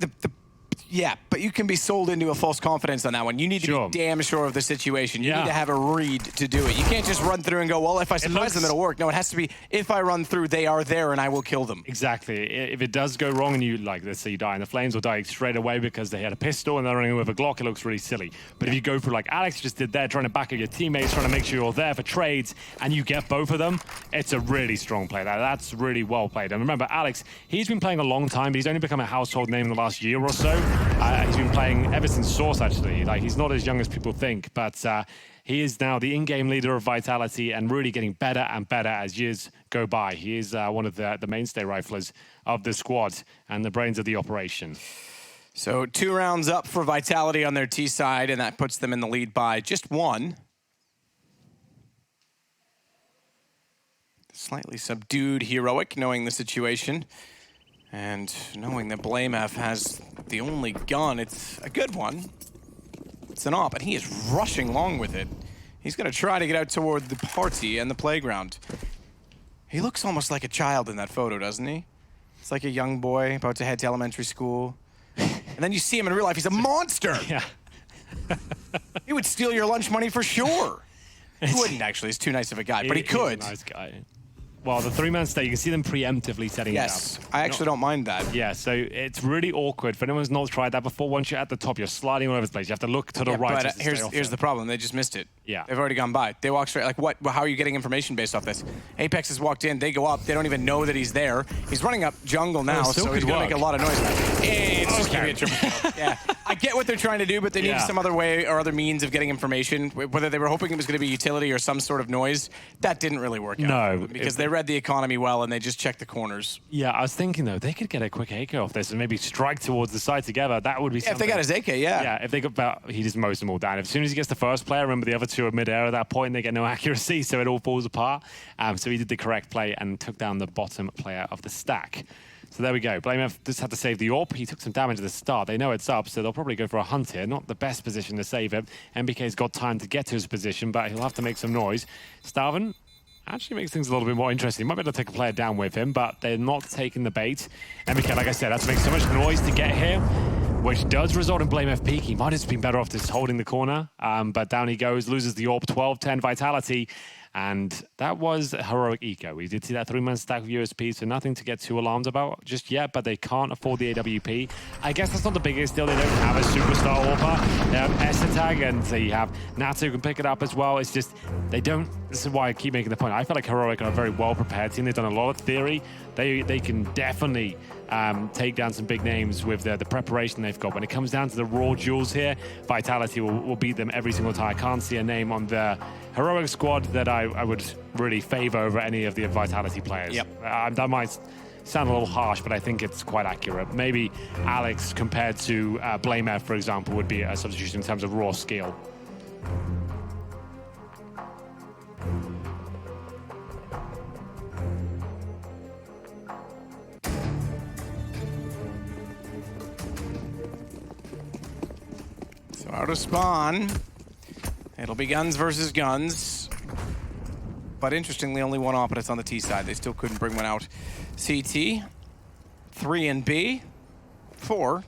Yeah, but you can be sold into a false confidence on that one. You need to be damn sure of the situation. You need to have a read to do it. You can't just run through and go, well, if I surprise them, it'll work. No, it has to be, if I run through, they are there and I will kill them. Exactly. If it does go wrong and you, like, let's say you die in the flames or die straight away because they had a pistol and they're running with a Glock, it looks really silly. But if you go for like Alex just did there, trying to back up your teammates, trying to make sure you're there for trades, and you get both of them, it's a really strong play. That's really well played. And remember, Alex, he's been playing a long time, but he's only become a household name in the last year or so. He's been playing ever since Source, actually. Like, he's not as young as people think, but he is now the in-game leader of Vitality and really getting better and better as years go by. He is one of the mainstay riflers of the squad and the brains of the operation. So 2 rounds up for Vitality on their T side, and that puts them in the lead by just 1. Slightly subdued Heroic, knowing the situation. And knowing that BlameF has the only gun, it's a good one. It's an op, and he is rushing long with it. He's going to try to get out toward the party and the playground. He looks almost like a child in that photo, doesn't he? It's like a young boy about to head to elementary school. And then you see him in real life, he's a monster! Yeah. He would steal your lunch money for sure. He wouldn't, actually. He's too nice of a guy, but he could. He's a nice guy. Well, the 3-man stay, you can see them preemptively setting it up. Yes, I actually don't mind that. Yeah, so it's really awkward. For anyone who's not tried that before, once you're at the top, you're sliding all over the place. You have to look to the right. But here's the problem. They just missed it. Yeah. They've already gone by. They walk straight. Like, what? How are you getting information based off this? Apex has walked in. They go up. They don't even know that he's there. He's running up jungle now, so he's going to make a lot of noise. It's just going to be a triple kill. Yeah. I get what they're trying to do, but they need some other way or other means of getting information. Whether they were hoping it was going to be utility or some sort of noise, that didn't really work out. No. Because they read the economy well, and they just checked the corners. Yeah, I was thinking, though, they could get a quick AK off this and maybe strike towards the side together. That would be something. If they got his AK, Yeah, if they got, he just mows them all down. As soon as he gets the first player, remember the other 2 are mid-air at that point, they get no accuracy, so it all falls apart. So he did the correct play and took down the bottom player of the stack. So there we go. BlameF just had to save the AWP. He took some damage at the start. They know it's up, so they'll probably go for a hunt here. Not the best position to save it. MBK's got time to get to his position, but he'll have to make some noise. Staven actually makes things a little bit more interesting. He might be able to take a player down with him, but they're not taking the bait. MBK, like I said, has to make so much noise to get here. which does result in Blame F peaking. He might have been better off just holding the corner, but down he goes, loses the AWP, 12-10 Vitality. And that was heroic eco. We did see that 3-man stack with USP, so nothing to get too alarmed about just yet, but they can't afford the AWP. I guess that's not the biggest deal. They don't have a superstar AWPer. They have Esatag, and so you have Natu who can pick it up as well. It's just, they don't, this is why I keep making the point. I feel like Heroic are a very well-prepared team. They've done a lot of theory. They can definitely take down some big names with the preparation they've got. When it comes down to the raw duels here, Vitality will beat them every single time. I can't see a name on the Heroic squad that I would really favor over any of the Vitality players. Yep. That might sound a little harsh, but I think it's quite accurate. Maybe Alex compared to Blame F, for example, would be a substitution in terms of raw skill. So out of spawn, it'll be guns versus guns. But interestingly, only one opponent on the T side. They still couldn't bring one out. CT, 3 and B, 4.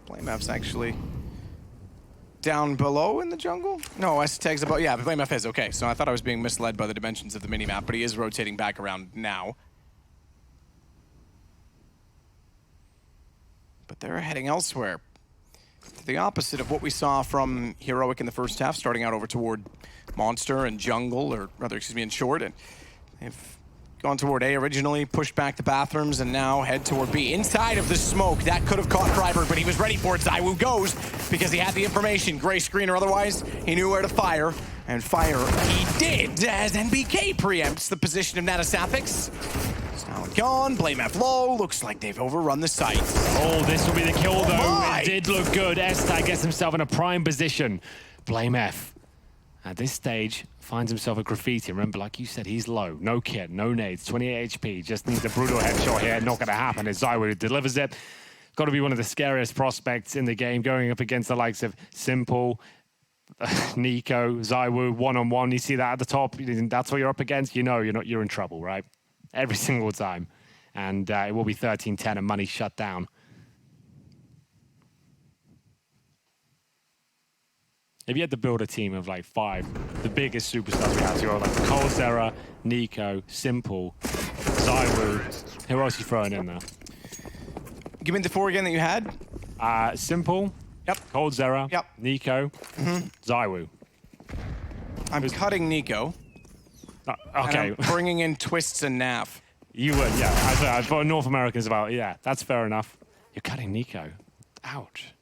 Blame F's actually down below in the jungle? No, S-Tag's above. Yeah, but Blame F is okay. So I thought I was being misled by the dimensions of the minimap, but he is rotating back around now. But they're heading elsewhere. The opposite of what we saw from Heroic in the first half, starting out over toward Monster and Jungle, or rather, excuse me, in short. And they've gone toward A originally, pushed back the bathrooms, and now head toward B. Inside of the smoke, that could have caught Freiburg, but he was ready for it. ZywOo goes because he had the information, gray screen or otherwise. He knew where to fire, and fire he did as NBK preempts the position of Natasapix. Now gone, Blame F low, looks like they've overrun the site. Oh, this will be the kill though. My. It did look good. Estag gets himself in a prime position. Blame F, at this stage, finds himself a graffiti. Remember, like you said, he's low. No kit, no nades, 28 HP. Just needs a brutal headshot here. Not gonna happen as ZywOo delivers it. Got to be one of the scariest prospects in the game, going up against the likes of Simple, Nico, ZywOo, one-on-one. You see that at the top, that's what you're up against. You know you're in trouble, right? Every single time. And it will be 13-10 and money shut down. If you had to build a team of like 5, the biggest superstars we have here are like Coldzera, Nico, Simple, ZywOo. Who else are you throwing in there? Give me the 4 again that you had. Simple. Yep. Coldzera. Yep. Nico. ZywOo. I'm cutting Nico. Okay. And I'm bringing in Twists and Nav. You would, yeah. I thought North Americans about, yeah, that's fair enough. You're cutting Nico. Ouch.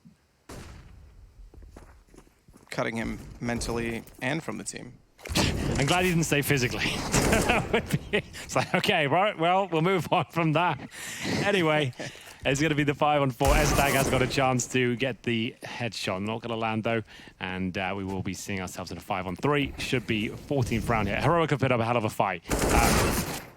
Cutting him mentally and from the team. I'm glad he didn't say physically. It's like, okay, right, well, we'll move on from that. Anyway, it's going to be the 5-on-4. Estag has got a chance to get the headshot. Not going to land, though. And we will be seeing ourselves in a 5-on-3. Should be 14th round here. Heroic have put up a hell of a fight.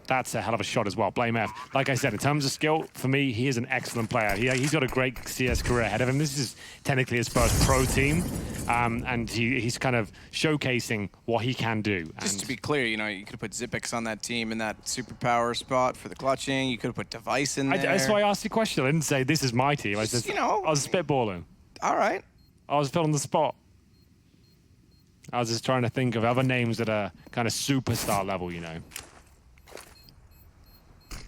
That's a hell of a shot as well. Blame F. Like I said, in terms of skill, for me, he is an excellent player. He's got a great CS career ahead of him. This is technically his first pro team. And he's kind of showcasing what he can do. Just to be clear, you could have put Zipix on that team in that superpower spot for the clutching. You could have put Device in there. That's why I asked the question. I didn't say this is my team. I said, I was spitballing. All right. I was put on the spot. I was just trying to think of other names that are kind of superstar level,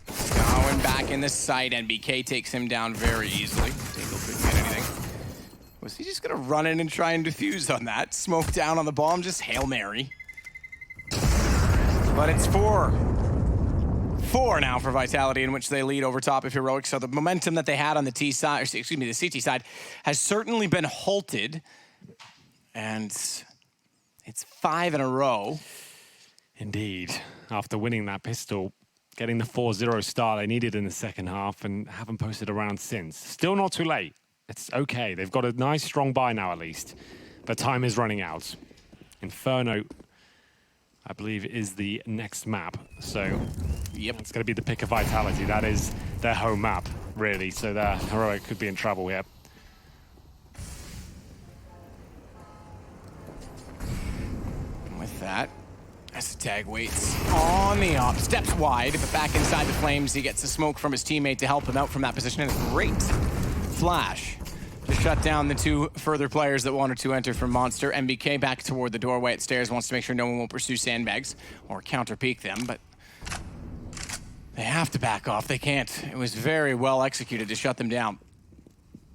Going back in the site, NBK takes him down very easily. Dingle couldn't get anything. Was he just gonna run in and try and defuse on that? Smoke down on the bomb, just Hail Mary. But it's 4 now for Vitality, in which they lead over top of Heroic. So the momentum that they had on the T side, excuse me, the CT side, has certainly been halted. And it's 5 in a row. Indeed. After winning that pistol, getting the 4-0 start they needed in the second half and haven't posted a round since. Still not too late. It's okay. They've got a nice strong buy now at least. But time is running out. Inferno, I believe, is the next map. So yep, it's going to be the pick of Vitality. That is their home map, really. So their Heroic could be in trouble here. And with that, Esatag waits on the op, steps wide, but back inside the flames, he gets the smoke from his teammate to help him out from that position, and a great flash to shut down the two further players that wanted to enter from Monster. MBK back toward the doorway at stairs, wants to make sure no one will pursue sandbags or counter-peek them, but they have to back off. They can't. It was very well executed to shut them down.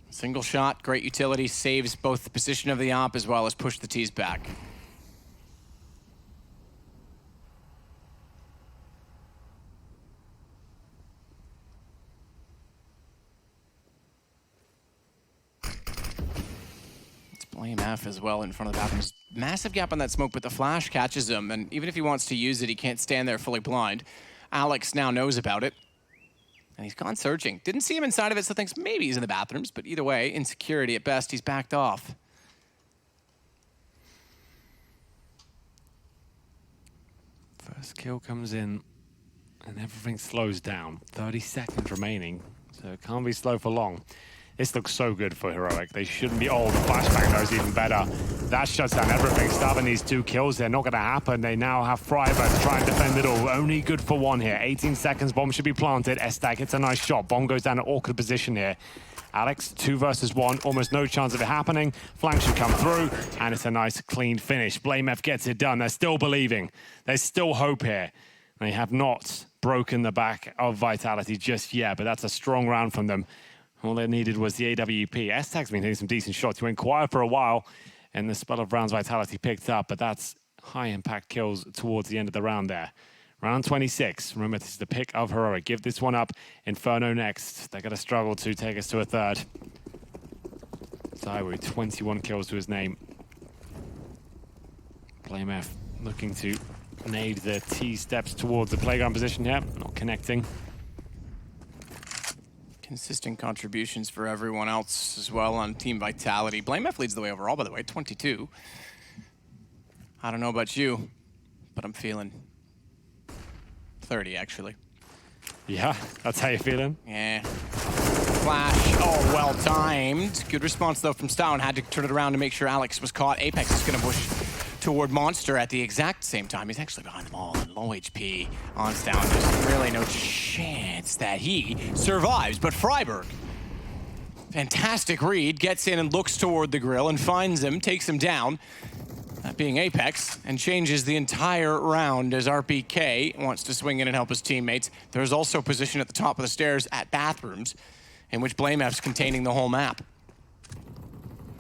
Single shot, great utility, saves both the position of the op as well as push the T's back. Blame F as well in front of the bathrooms. Massive gap on that smoke, but the flash catches him, and even if he wants to use it, he can't stand there fully blind. Alex now knows about it, and he's gone searching. Didn't see him inside of it, so thinks maybe he's in the bathrooms, but either way, insecurity at best, he's backed off. First kill comes in, and everything slows down. 30 seconds remaining, so it can't be slow for long. This looks so good for Heroic. They shouldn't be. Oh, the flashbang knows even better. That shuts down everything. Starving these 2 kills, they're not going to happen. They now have Freiburg to try and defend it all. Only good for 1 here. 18 seconds. Bomb should be planted. Estag hits a nice shot. Bomb goes down an awkward position here. Alex, 2 versus 1. Almost no chance of it happening. Flank should come through, and it's a nice, clean finish. Blame F gets it done. They're still believing. There's still hope here. They have not broken the back of Vitality just yet, but that's a strong round from them. All they needed was the AWP. Estag's been hitting some decent shots. He went quiet for a while, and the spell of rounds Vitality picked up, but that's high-impact kills towards the end of the round there. Round 26. Remember, this is the pick of Heroic. Give this one up. Inferno next. They're going to struggle to take us to a third. Zywoo, 21 kills to his name. Blame F looking to nade the T steps towards the playground position here. Not connecting. Consistent contributions for everyone else as well on Team Vitality. Blame F leads the way overall, by the way, 22. I don't know about you, but I'm feeling 30, actually. Yeah, that's how you're feeling? Yeah. Flash, oh, well timed. Good response, though, from Stone. Had to turn it around to make sure Alex was caught. Apex is going to push toward Monster at the exact same time. He's actually behind them all in low HP on Stone. There's really no chance that he survives, but Freiburg, fantastic read, gets in and looks toward the grill and finds him, takes him down, that being Apex, and changes the entire round as RPK wants to swing in and help his teammates. There's also position at the top of the stairs at bathrooms, in which Blame F's containing the whole map.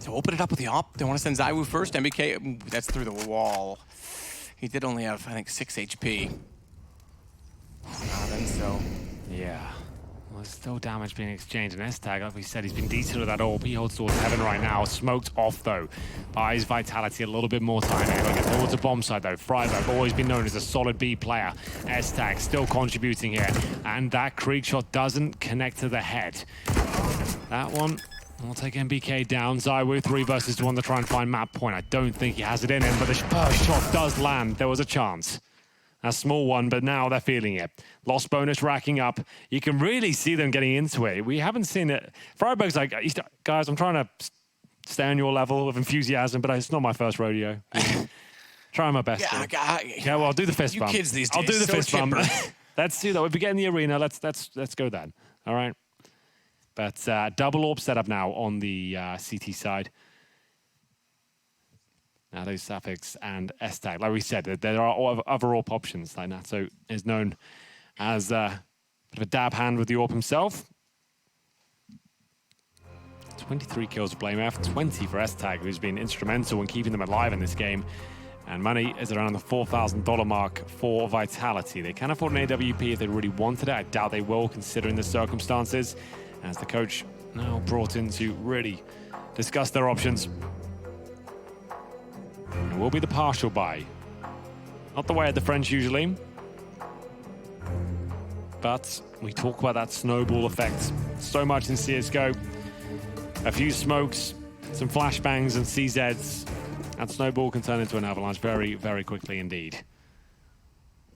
So open it up with the op. They want to send Zywoo first. MBK, that's through the wall. He did only have, I think, 6 HP. Then so. Yeah. Well, there's still damage being exchanged. And Estag, like we said, he's been decent with that orb. He holds towards heaven right now. Smoked off, though. Buys Vitality a little bit more time. They're going to get towards the bomb side, though. Freiburg, always been known as a solid B player. Estag still contributing here. And that Krieg shot doesn't connect to the head. That one will take MBK down. Zywoo 3 versus 1 to try and find map point. I don't think he has it in him, but the first shot does land. There was a chance. A small one, but now they're feeling it. Lost bonus racking up. You can really see them getting into it. We haven't seen it. Freiburg's like, guys, I'm trying to stay on your level of enthusiasm, but it's not my first rodeo. Trying my best. Yeah, well, I'll do the fist bump. You kids these days, I'll do the so fist chipper. bump. Let's do that. If we get in the arena, let's go then. All right. But double orb setup now on the CT side. Now those Suffix and Estag, like we said, there are other AWP options. Like Natso is known as a bit of a dab hand with the AWP himself. 23 kills to Blame F, 20 for Estag, who's been instrumental in keeping them alive in this game. And money is around the $4,000 mark for Vitality. They can afford an AWP if they really wanted it. I doubt they will, considering the circumstances, as the coach now brought in to really discuss their options. It will be the partial buy. Not the way of the French usually. But we talk about that snowball effect so much in CSGO. A few smokes, some flashbangs and CZs. That snowball can turn into an avalanche very, very quickly indeed.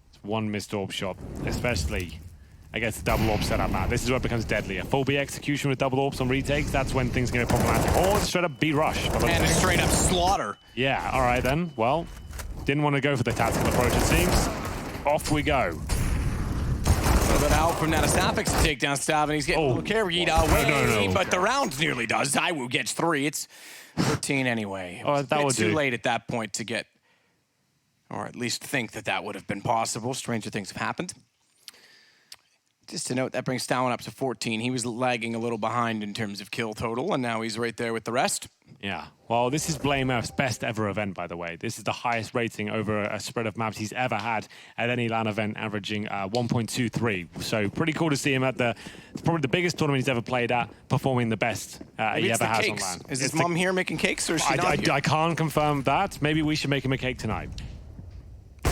It's one missed orb shot, especially against the double orb setup now. This is where it becomes deadly. A full B execution with double orbs on retakes, that's when things get problematic. Or it's straight up B rush. And a straight up slaughter. Yeah, all right then. Well, didn't want to go for the tactical approach, it seems. Off we go. little bit of help from Natasapix to take down Stav, and he's getting a little carried away, but the round nearly does. Zywoo gets 3. It's 13 anyway. That was too late at that point to get, or at least think that that would have been possible. Stranger things have happened. Just to note, that brings Stalin up to 14. He was lagging a little behind in terms of kill total, and now he's right there with the rest. Yeah, well, this is Blamer's best ever event, by the way. This is the highest rating over a spread of maps he's ever had at any LAN event, averaging 1.23. So pretty cool to see him at probably the biggest tournament he's ever played at, performing the best he ever has on LAN. Is his mom here making cakes, or is she not here? I can't confirm that. Maybe we should make him a cake tonight.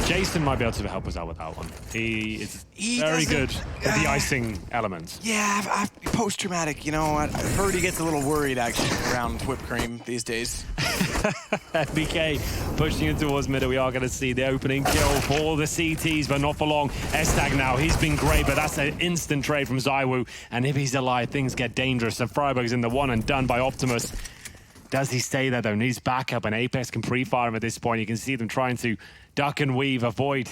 Jason might be able to help us out with that one. He is very good with the icing elements. Yeah, post-traumatic, you know what? I've heard he gets a little worried, actually, around whipped cream these days. BK pushing it towards middle. We are going to see the opening kill for the CTs, but not for long. Estag now, he's been great, but that's an instant trade from Zywoo. And if he's alive, things get dangerous. So Freiburg's in the one and done by Optimus. Does he stay there, though? Needs backup, and Apex can pre-fire him at this point. You can see them trying to duck and weave, avoid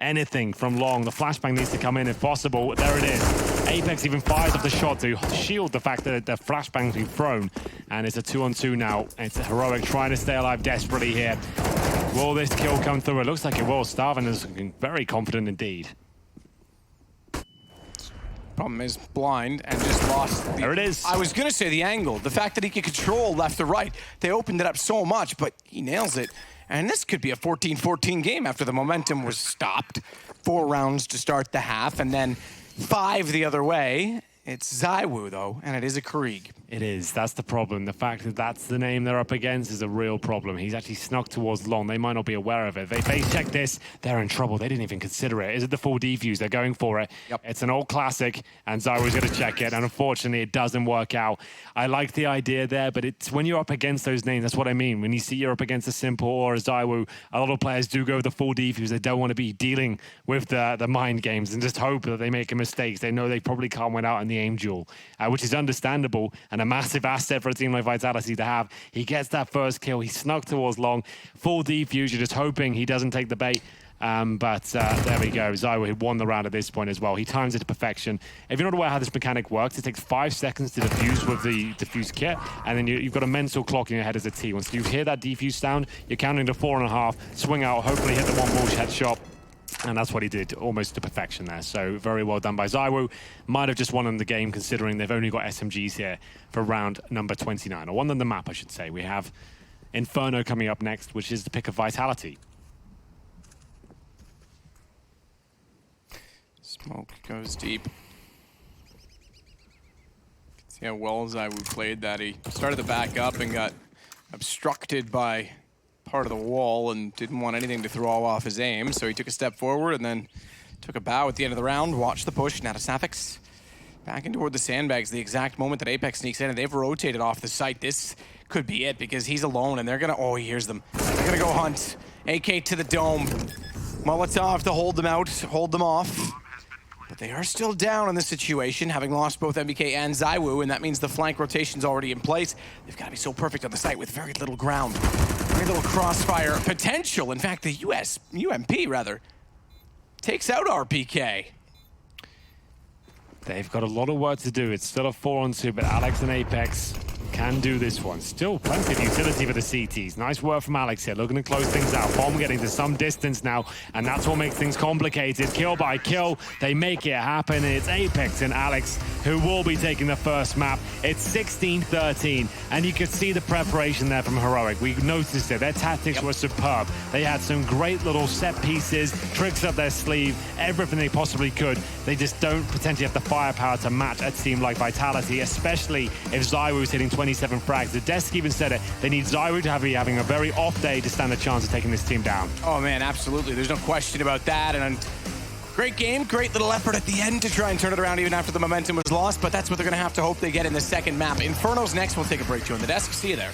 anything from long. The flashbang needs to come in if possible. There it is. Apex even fires off the shot to shield the fact that the flashbang's been thrown. And it's a 2-on-2 now. It's a Heroic trying to stay alive desperately here. Will this kill come through? It looks like it will. Starvin is looking very confident indeed. Problem is blind and just lost. There it is. I was going to say the angle. The fact that he can control left to right. They opened it up so much, but he nails it. And this could be a 14-14 game after the momentum was stopped. 4 rounds to start the half, and then 5 the other way. It's Zywoo, though, and it is a Krieg. It is. That's the problem. The fact that that's the name they're up against is a real problem. He's actually snuck towards long. They might not be aware of it. They face check this. They're in trouble. They didn't even consider it. Is it the full defuse? They're going for it. Yep. It's an old classic, and Zywoo's going to check it. And unfortunately, it doesn't work out. I like the idea there, but it's when you're up against those names, that's what I mean. When you see you're up against a Simple or a Zywoo, a lot of players do go with the full defuse. They don't want to be dealing with the mind games and just hope that they make a mistake. They know they probably can't win out in the aim duel, which is understandable and a massive asset for a team like Vitality to have. He gets that first kill. He snuck towards long. Full defuse. You're just hoping he doesn't take the bait. But there we go. Zywoo won the round at this point as well. He times it to perfection. If you're not aware how this mechanic works, it takes 5 seconds to defuse with the defuse kit, and then you've got a mental clock in your head as a T. Once you hear that defuse sound, you're counting to 4.5, swing out, hopefully hit the one bullshit headshot. And that's what he did, almost to perfection there. So very well done by Zywoo. Might have just won them the game, considering they've only got SMGs here for round number 29. Or won them the map, I should say. We have Inferno coming up next, which is the pick of Vitality. Smoke goes deep. See how well Zywoo played that. He started to back up and got obstructed by part of the wall and didn't want anything to throw off his aim, so he took a step forward and then took a bow at the end of the round, watched the push. Natasapix back in toward the sandbags the exact moment that Apex sneaks in, and they've rotated off the site. This could be it, because he's alone and they're gonna, oh, he hears them. They're gonna go hunt. AK to the dome. Molotov to hold them out, hold them off. But they are still down in this situation, having lost both MBK and Zywoo, and that means the flank rotation's already in place. They've got to be so perfect on the site with very little ground. Very little crossfire potential. In fact, the UMP, takes out RPK. They've got a lot of work to do. It's still a 4-on-2, but Alex and Apex can do this one. Still plenty of utility for the CTs. Nice work from Alex here, looking to close things out. Bomb getting to some distance now, and that's what makes things complicated. Kill by kill, they make it happen. It's Apex and Alex who will be taking the first map. It's 16-13, and you could see the preparation there from Heroic. We noticed it. Their tactics were superb. They had some great little set pieces, tricks up their sleeve, everything they possibly could. They just don't potentially have the firepower to match a team like Vitality, especially if Zywoo's hitting 27 frags. The desk even said it. They need Zywoo to be having a very off day to stand a chance of taking this team down. Oh man, absolutely. There's no question about that. And great game, great little effort at the end to try and turn it around even after the momentum was lost, but that's what they're going to have to hope they get in the second map. Inferno's next. We'll take a break. You on the desk. See you there.